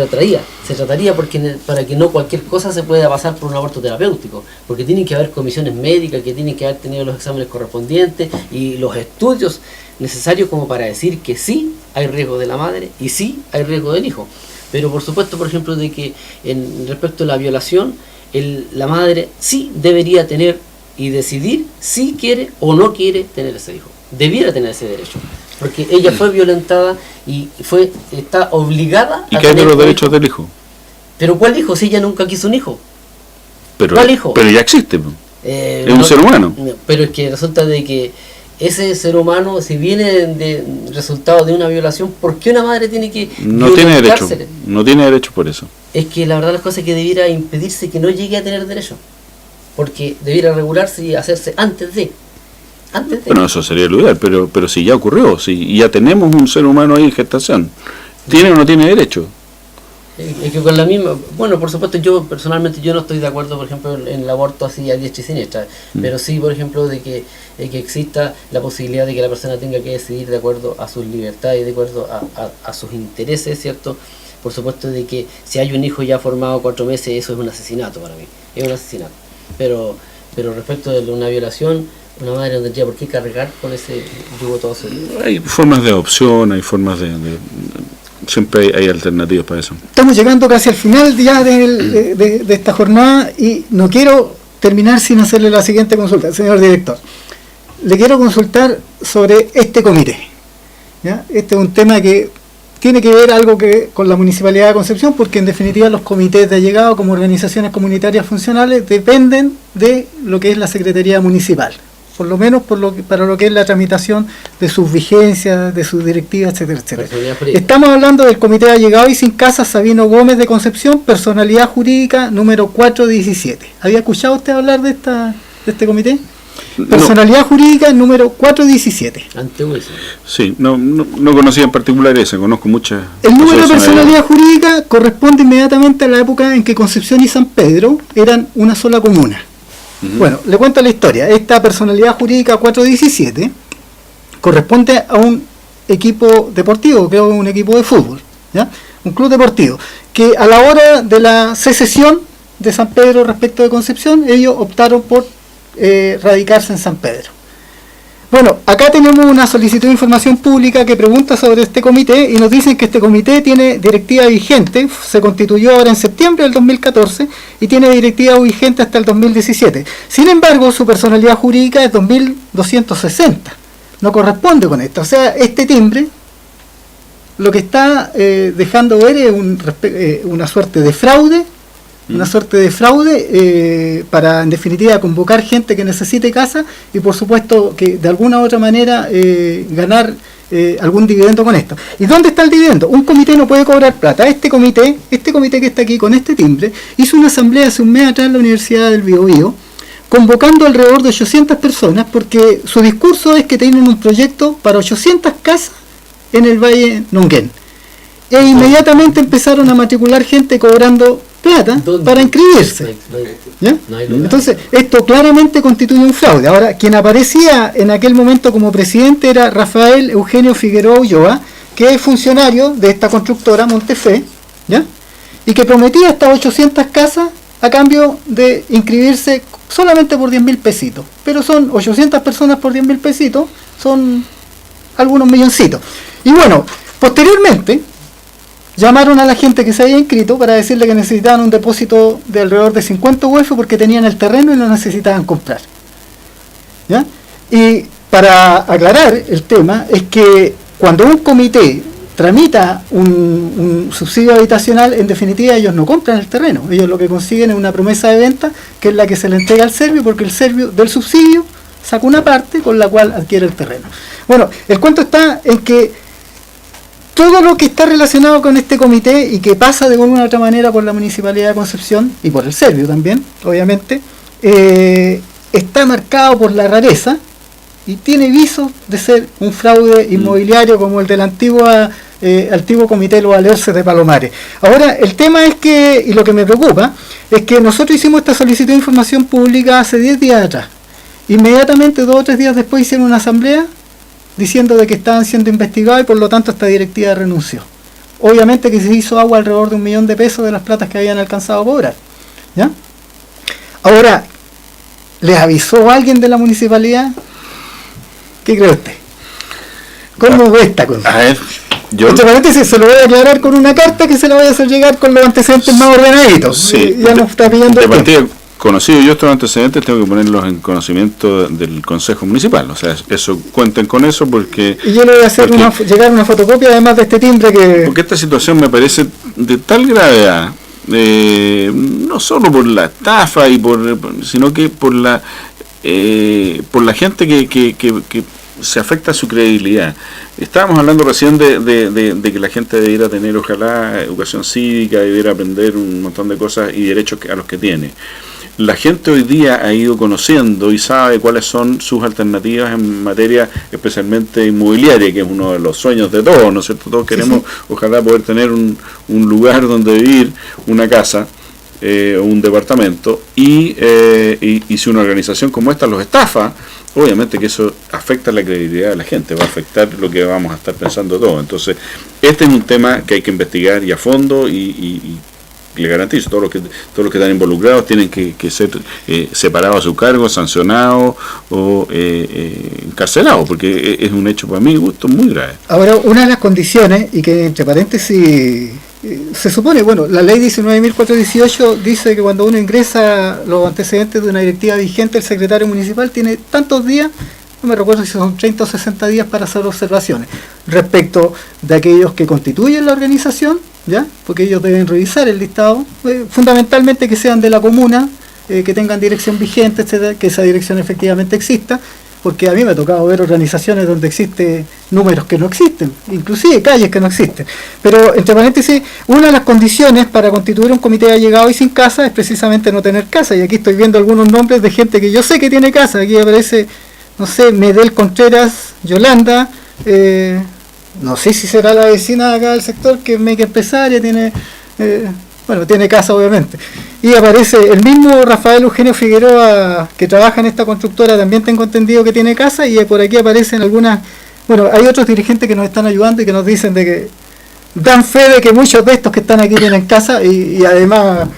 trataría porque para que no cualquier cosa se pueda pasar por un aborto terapéutico, porque tienen que haber comisiones médicas, que tienen que haber tenido los exámenes correspondientes y los estudios necesarios como para decir que sí hay riesgo de la madre y sí hay riesgo del hijo. Pero por supuesto, por ejemplo, de que respecto a la violación, la madre sí debería tener y decidir si quiere o no quiere tener ese hijo. Debiera tener ese derecho, porque ella fue violentada y está obligada ¿Y a qué hay de tener los un derechos hijo. del hijo? Pero ¿cuál hijo si ella nunca quiso un hijo? ¿Cuál hijo? Pero ya existe. Es un ser humano. Pero es que resulta de que ese ser humano, si viene de resultado de una violación, ¿por qué una madre tiene que No tiene derecho. violentársele? No tiene derecho por eso. Es que la verdad las cosas es que debiera impedirse que no llegue a tener derecho, porque debiera regularse y hacerse antes de. Bueno, eso sería lo ideal, pero si ya ocurrió, si ya tenemos un ser humano ahí en gestación, ¿tiene o no tiene derecho? Es que con la misma, bueno, por supuesto, yo personalmente yo no estoy de acuerdo, por ejemplo, en el aborto así a diestra y siniestra, pero sí, por ejemplo, de que exista la posibilidad de que la persona tenga que decidir de acuerdo a sus libertades y de acuerdo a sus intereses, ¿cierto? Por supuesto de que si hay un hijo ya formado 4 meses, eso es un asesinato para mí, es un asesinato. Pero respecto de una violación, una madre no tendría por qué cargar con ese yugo todo su vida. Hay formas de adopción, hay formas siempre hay alternativas para eso. Estamos llegando casi al final ya de esta jornada y no quiero terminar sin hacerle la siguiente consulta, señor director. Le quiero consultar sobre este comité, ¿ya? Este es un tema que tiene que ver algo con la Municipalidad de Concepción, porque en definitiva los comités de allegado como organizaciones comunitarias funcionales dependen de lo que es la Secretaría Municipal, por lo menos para lo que es la tramitación de sus vigencias, de sus directivas, etcétera, etcétera. Estamos hablando del Comité de Allegado y Sin Casa Sabino Gómez de Concepción, personalidad jurídica número 417. ¿Había escuchado usted hablar de este comité? Personalidad jurídica número 417. Sí, no conocía en particular ese, conozco muchas. El número de personalidad jurídica corresponde inmediatamente a la época en que Concepción y San Pedro eran una sola comuna. Bueno, le cuento la historia. Esta personalidad jurídica 417 corresponde a un equipo deportivo, creo que un equipo de fútbol, ¿ya? Un club deportivo, que a la hora de la secesión de San Pedro respecto de Concepción, ellos optaron por radicarse en San Pedro. Bueno, acá tenemos una solicitud de información pública que pregunta sobre este comité y nos dicen que este comité tiene directiva vigente, se constituyó ahora en septiembre del 2014 y tiene directiva vigente hasta el 2017. Sin embargo, su personalidad jurídica es 2260. No corresponde con esto. O sea, este timbre lo que está dejando ver es una suerte de fraude. Una suerte de fraude para, en definitiva, convocar gente que necesite casa y, por supuesto, que de alguna u otra manera ganar algún dividendo con esto. ¿Y dónde está el dividendo? Un comité no puede cobrar plata. Este comité que está aquí con este timbre hizo una asamblea hace un mes atrás en la Universidad del Biobío, convocando alrededor de 800 personas, porque su discurso es que tienen un proyecto para 800 casas en el Valle Nonguén. E inmediatamente empezaron a matricular gente cobrando plata para inscribirse. ¿Ya? Entonces, esto claramente constituye un fraude. Ahora, quien aparecía en aquel momento como presidente era Rafael Eugenio Figueroa Ulloa, que es funcionario de esta constructora Montefe, ¿ya? Y que prometía estas 800 casas a cambio de inscribirse solamente por 10.000 pesitos. Pero son 800 personas por 10.000 pesitos, son algunos milloncitos. Y bueno, posteriormente llamaron a la gente que se había inscrito para decirle que necesitaban un depósito de alrededor de 50 UF porque tenían el terreno y lo necesitaban comprar. ¿Ya? Y para aclarar el tema, es que cuando un comité tramita un subsidio habitacional, en definitiva ellos no compran el terreno, ellos lo que consiguen es una promesa de venta, que es la que se le entrega al serbio, porque el serbio del subsidio saca una parte con la cual adquiere el terreno. Bueno, el cuento está en que todo lo que está relacionado con este comité y que pasa de alguna u otra manera por la Municipalidad de Concepción y por el serbio también, obviamente, está marcado por la rareza y tiene visos de ser un fraude inmobiliario como el del antiguo comité de los Alerces de Palomares. Ahora, el tema es que, y lo que me preocupa, es que nosotros hicimos esta solicitud de información pública hace 10 días atrás. Inmediatamente, 2 o 3 días después, hicieron una asamblea diciendo de que estaban siendo investigados y por lo tanto esta directiva renunció. Obviamente que se hizo agua alrededor de 1 millón de pesos de las platas que habían alcanzado a cobrar. ¿Ya? Ahora, ¿les avisó alguien de la municipalidad? ¿Qué cree usted? ¿Cómo ve esta cosa? A ver, yo... Entre paréntesis, se lo voy a aclarar con una carta que se la voy a hacer llegar con los antecedentes más ordenaditos. Sí, ya nos está pidiendo de el tiempo. partida, conocido yo estos antecedentes, tengo que ponerlos en conocimiento del Consejo Municipal. O sea, eso cuenten con eso porque... Y yo le voy a hacer llegar una fotocopia además de este timbre que... Porque esta situación me parece de tal gravedad, no solo por la estafa sino que por la gente que se afecta su credibilidad. Estábamos hablando recién de que la gente debiera tener, ojalá, educación cívica, debiera aprender un montón de cosas y derechos a los que tiene. La gente hoy día ha ido conociendo y sabe cuáles son sus alternativas en materia especialmente inmobiliaria, que es uno de los sueños de todos, ¿no es cierto? Todos queremos, ojalá, poder tener un lugar donde vivir, una casa, un departamento, y si una organización como esta los estafa, obviamente que eso afecta la credibilidad de la gente, va a afectar lo que vamos a estar pensando todos. Entonces, este es un tema que hay que investigar y a fondo, y le garantizo, todos los que están involucrados tienen que ser separados a su cargo, sancionados o encarcelados, porque es un hecho, para mi gusto, muy grave. Ahora, una de las condiciones, y que entre paréntesis se supone, bueno, la ley 19.418 dice que cuando uno ingresa los antecedentes de una directiva vigente, el secretario municipal tiene tantos días, no me recuerdo si son 30 o 60 días para hacer observaciones respecto de aquellos que constituyen la organización, ¿ya? Porque ellos deben revisar el listado, fundamentalmente que sean de la comuna, que tengan dirección vigente, etcétera, que esa dirección efectivamente exista, porque a mí me ha tocado ver organizaciones donde existen números que no existen, inclusive calles que no existen. Pero, entre paréntesis, una de las condiciones para constituir un comité de allegado y sin casa es precisamente no tener casa, y aquí estoy viendo algunos nombres de gente que yo sé que tiene casa. Aquí aparece, no sé, Medel Contreras, Yolanda, no sé si será la vecina de acá del sector, que es mega empresaria, tiene casa obviamente. Y aparece el mismo Rafael Eugenio Figueroa, que trabaja en esta constructora, también tengo entendido que tiene casa, y por aquí aparecen algunas, hay otros dirigentes que nos están ayudando y que nos dicen de que dan fe de que muchos de estos que están aquí tienen casa y además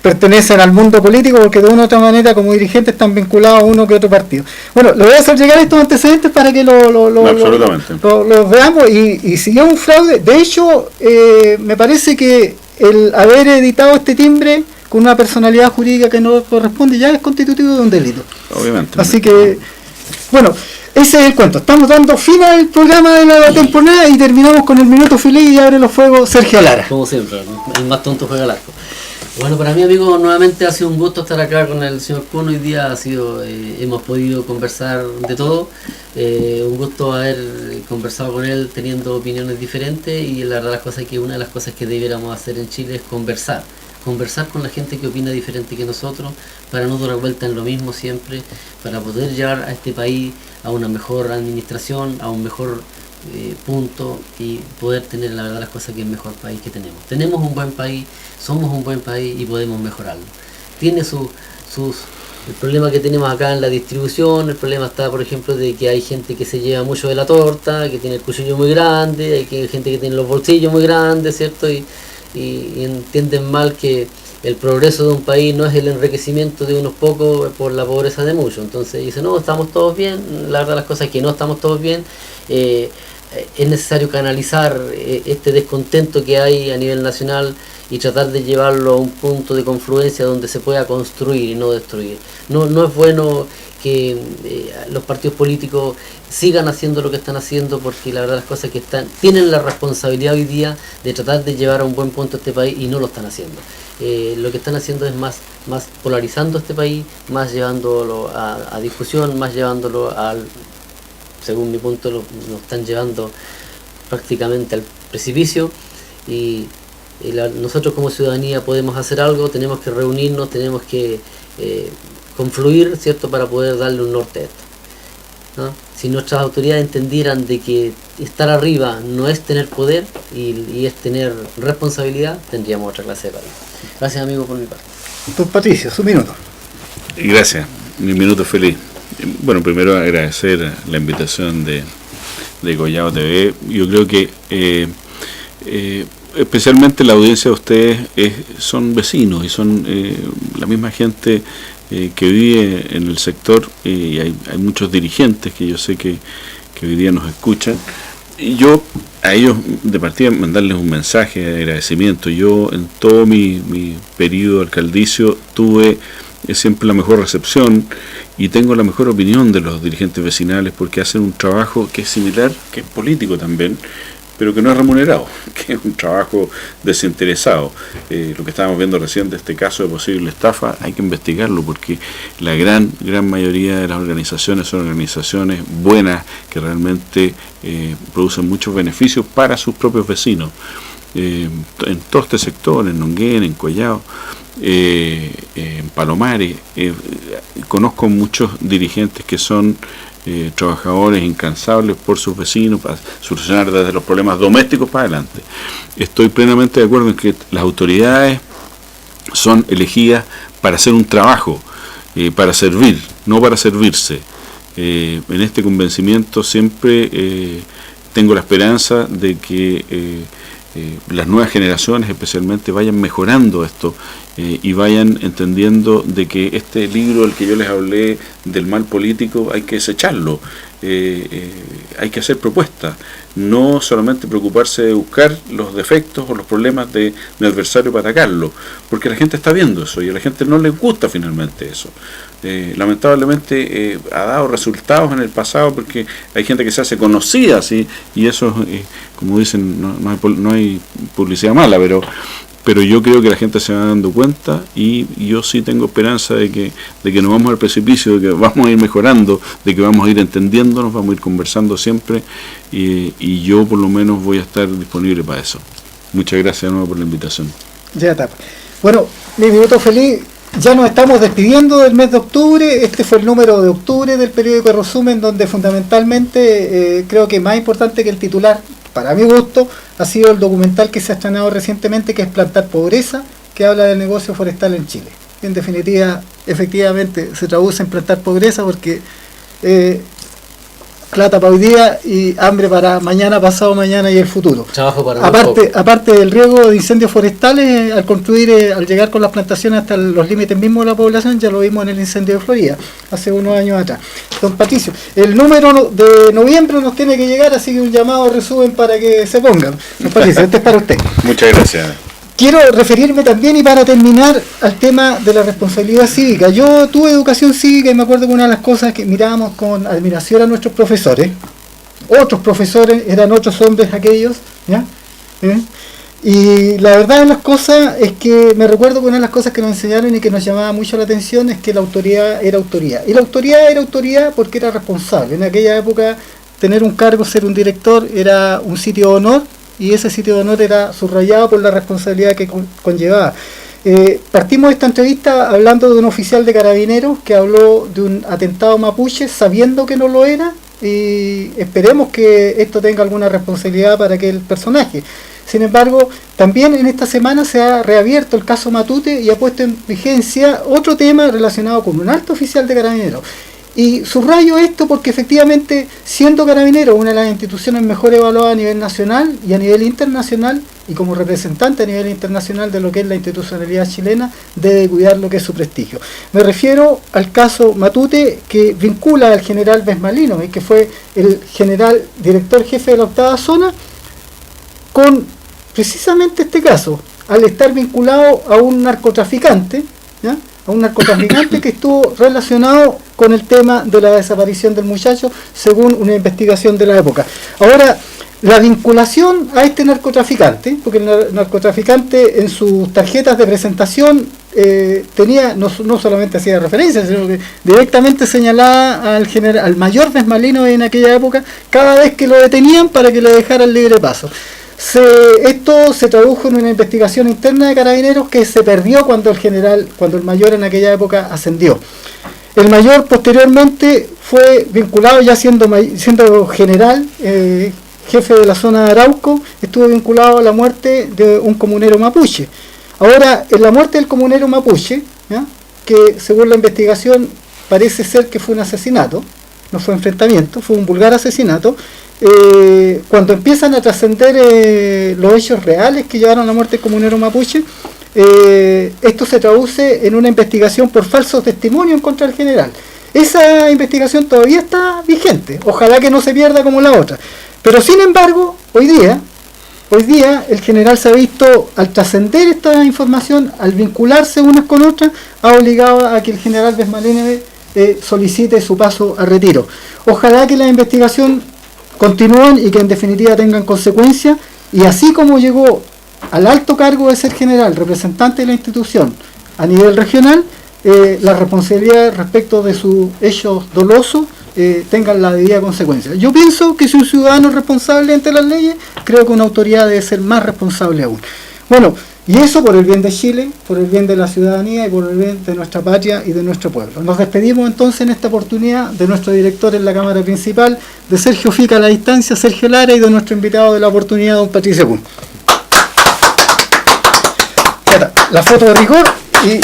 pertenecen al mundo político, porque de una u otra manera como dirigentes están vinculados a uno que otro partido. Bueno, le voy a hacer llegar estos antecedentes para que lo veamos, y si es un fraude, de hecho, me parece que el haber editado este timbre con una personalidad jurídica que no corresponde ya es constitutivo de un delito. Obviamente. Así que, bueno, ese es el cuento. Estamos dando fin al programa de la temporada y terminamos con el minuto feliz y abre los fuegos Sergio Lara. Como siempre, el más tonto juega al arco. Bueno, para mí, amigo, nuevamente ha sido un gusto estar acá con el señor Kuhn. Hoy día hemos podido conversar de todo. Un gusto haber conversado con él teniendo opiniones diferentes, y la verdad las cosas es que una de las cosas que debiéramos hacer en Chile es conversar con la gente que opina diferente que nosotros, para no dar vuelta en lo mismo siempre, para poder llevar a este país a una mejor administración, a un mejor punto, y poder tener la verdad las cosas que es el mejor país que tenemos. Tenemos un buen país, somos un buen país y podemos mejorarlo. Tiene el problema que tenemos acá en la distribución, el problema está, por ejemplo, de que hay gente que se lleva mucho de la torta, que tiene el cuchillo muy grande, hay gente que tiene los bolsillos muy grandes, ¿cierto? Y entienden mal que el progreso de un país no es el enriquecimiento de unos pocos por la pobreza de muchos. Entonces dice, no, estamos todos bien. La verdad las cosas es que no estamos todos bien. Es necesario canalizar este descontento que hay a nivel nacional y tratar de llevarlo a un punto de confluencia donde se pueda construir y no destruir. No es bueno que los partidos políticos sigan haciendo lo que están haciendo, porque la verdad las cosas es que tienen la responsabilidad hoy día de tratar de llevar a un buen punto a este país y no lo están haciendo. Lo que están haciendo es más polarizando este país, más llevándolo a discusión, más llevándolo al, según mi punto, nos están llevando prácticamente al precipicio y nosotros como ciudadanía podemos hacer algo, tenemos que reunirnos, tenemos que confluir, ¿cierto?, para poder darle un norte a esto, ¿no? Si nuestras autoridades entendieran de que estar arriba no es tener poder y es tener responsabilidad, tendríamos otra clase de país. Gracias, amigo, por mi parte. Don Patricio, su minuto. Gracias, mi minuto feliz. Bueno, primero agradecer la invitación de Collado TV. Yo creo que especialmente la audiencia de ustedes son vecinos y son la misma gente que vive en el sector, y hay muchos dirigentes que yo sé que hoy día nos escuchan, y yo a ellos de partida mandarles un mensaje de agradecimiento. Yo en todo mi periodo alcaldicio tuve siempre la mejor recepción y tengo la mejor opinión de los dirigentes vecinales, porque hacen un trabajo que es similar, que es político también, pero que no es remunerado, que es un trabajo desinteresado. Lo que estábamos viendo recién de este caso de posible estafa, hay que investigarlo, porque la gran mayoría de las organizaciones son organizaciones buenas que realmente producen muchos beneficios para sus propios vecinos. En todo este sector, en Nonguén, en Collado, en Palomares, conozco muchos dirigentes que son trabajadores incansables por sus vecinos para solucionar desde los problemas domésticos para adelante. Estoy plenamente de acuerdo en que las autoridades son elegidas para hacer un trabajo, para servir, no para servirse. En este convencimiento siempre tengo la esperanza de que las nuevas generaciones especialmente vayan mejorando esto y vayan entendiendo de que este libro al que yo les hablé del mal político hay que desecharlo, hay que hacer propuestas, no solamente preocuparse de buscar los defectos o los problemas de mi adversario para atacarlo, porque la gente está viendo eso y a la gente no le gusta finalmente eso. Lamentablemente ha dado resultados en el pasado, porque hay gente que se hace conocida, ¿sí? Y eso, como dicen, no hay publicidad mala, pero yo creo que la gente se va dando cuenta, y yo sí tengo esperanza de que nos vamos al precipicio, de que vamos a ir mejorando, de que vamos a ir entendiéndonos, vamos a ir conversando siempre, y yo por lo menos voy a estar disponible para eso. Muchas gracias de nuevo por la invitación. Ya está. Bueno, mi minuto feliz. Ya nos estamos despidiendo del mes de octubre. Este fue el número de octubre del periódico Resumen, donde fundamentalmente creo que más importante que el titular, para mi gusto, ha sido el documental que se ha estrenado recientemente, que es Plantar Pobreza, que habla del negocio forestal en Chile. En definitiva, efectivamente, se traduce en plantar pobreza, porque plata para hoy día y hambre para mañana, pasado mañana y el futuro. Trabajo para aparte del riesgo de incendios forestales, al construir, al llegar con las plantaciones hasta los límites mismos de la población, ya lo vimos en el incendio de Florida, hace unos años atrás. Don Patricio, el número de noviembre nos tiene que llegar, así que un llamado Resumen para que se pongan. Don Patricio, este es para usted. Muchas gracias. Quiero referirme también, y para terminar, al tema de la responsabilidad cívica. Yo tuve educación cívica y me acuerdo que una de las cosas que mirábamos con admiración a nuestros profesores, otros profesores, eran otros hombres aquellos, ¿ya? Y la verdad de las cosas es que me recuerdo que una de las cosas que nos enseñaron y que nos llamaba mucho la atención es que la autoridad era autoridad. Y la autoridad era autoridad porque era responsable. En aquella época, tener un cargo, ser un director, era un sitio de honor, y ese sitio de honor era subrayado por la responsabilidad que conllevaba. Partimos esta entrevista hablando de un oficial de carabineros que habló de un atentado mapuche sabiendo que no lo era, y esperemos que esto tenga alguna responsabilidad para aquel personaje. Sin embargo, también en esta semana se ha reabierto el caso Matute y ha puesto en vigencia otro tema relacionado con un alto oficial de carabineros. Y subrayo esto porque efectivamente, siendo Carabineros una de las instituciones mejor evaluadas a nivel nacional y a nivel internacional, y como representante a nivel internacional de lo que es la institucionalidad chilena, debe cuidar lo que es su prestigio. Me refiero al caso Matute, que vincula al general Besmalino, que fue el general director jefe de la 8ª zona, con precisamente este caso, al estar vinculado a un narcotraficante, ¿ya? A un narcotraficante que estuvo relacionado con el tema de la desaparición del muchacho, según una investigación de la época. Ahora, la vinculación a este narcotraficante, porque el narcotraficante en sus tarjetas de presentación tenía, no solamente hacía referencia, sino que directamente señalaba al mayor Besmalino en aquella época, cada vez que lo detenían para que le dejaran libre paso. Esto se tradujo en una investigación interna de Carabineros que se perdió cuando el mayor en aquella época ascendió. El mayor posteriormente fue vinculado, ya siendo general, jefe de la zona de Arauco, estuvo vinculado a la muerte de un comunero mapuche. Ahora, en la muerte del comunero mapuche, ¿ya? Que según la investigación parece ser que fue un asesinato, no fue enfrentamiento, fue un vulgar asesinato. Cuando empiezan a trascender los hechos reales que llevaron a la muerte del comunero mapuche, esto se traduce en una investigación por falsos testimonios en contra del general. Esa investigación todavía está vigente, ojalá que no se pierda como la otra. Pero sin embargo, hoy día el general se ha visto, al trascender esta información, al vincularse unas con otras, ha obligado a que el general Besmalino solicite su paso a retiro. Ojalá que la investigación continúen y que en definitiva tengan consecuencias, y así como llegó al alto cargo de ser general, representante de la institución a nivel regional, la responsabilidad respecto de sus hechos dolosos tengan la debida consecuencia. Yo pienso que si un ciudadano es responsable ante las leyes, creo que una autoridad debe ser más responsable aún. Bueno, y eso por el bien de Chile, por el bien de la ciudadanía y por el bien de nuestra patria y de nuestro pueblo. Nos despedimos entonces en esta oportunidad de nuestro director en la Cámara Principal, de Sergio Fica a la distancia, Sergio Lara, y de nuestro invitado de la oportunidad, don Patricio Kuhn. La foto de rigor y...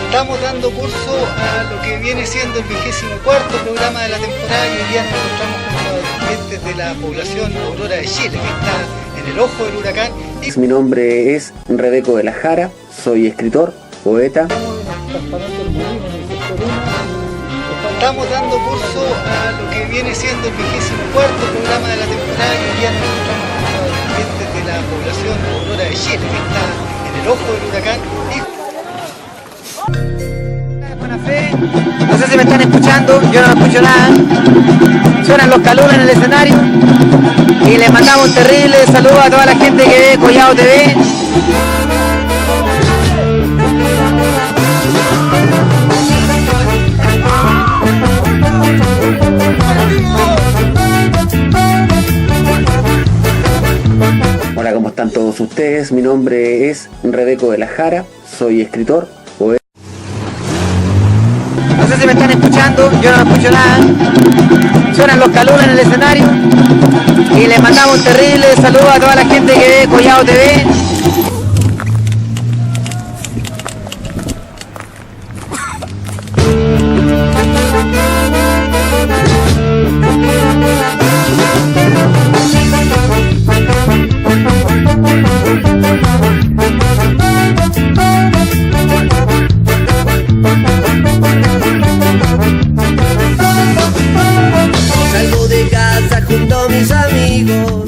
Estamos dando curso a lo que viene siendo el 24º programa de la temporada, y hoy día nos encontramos con los dirigentes de la población Aurora de Chile, que está en el ojo del huracán. Mi nombre es Rebeco de la Jara, soy escritor, poeta. Estamos dando curso a lo que viene siendo el 24º programa de la temporada, y hoy día nos encontramos con los dirigentes de la población Aurora de Chile, que está en el ojo del huracán. No sé si me están escuchando, yo no escucho nada. Suenan los caluros en el escenario. Y les mandamos un terrible saludo a toda la gente que ve Collado TV. Hola, ¿cómo están todos ustedes? Mi nombre es Rebeco de la Jara, soy escritor, poeta. No sé si me están escuchando, yo no escucho nada. Suenan los caluros en el escenario. Y les mandamos un terrible saludo a toda la gente que ve Collado TV. Salgo de casa junto a mis amigos.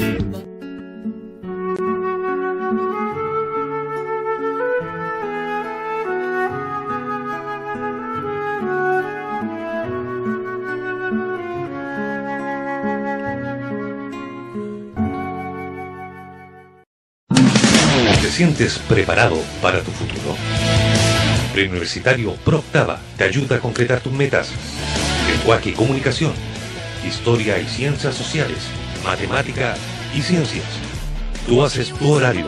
¿Te sientes preparado para tu futuro? Preuniversitario Pro Octava te ayuda a concretar tus metas. Lenguaje y comunicación, historia y ciencias sociales, matemática y ciencias. Tú haces tu horario.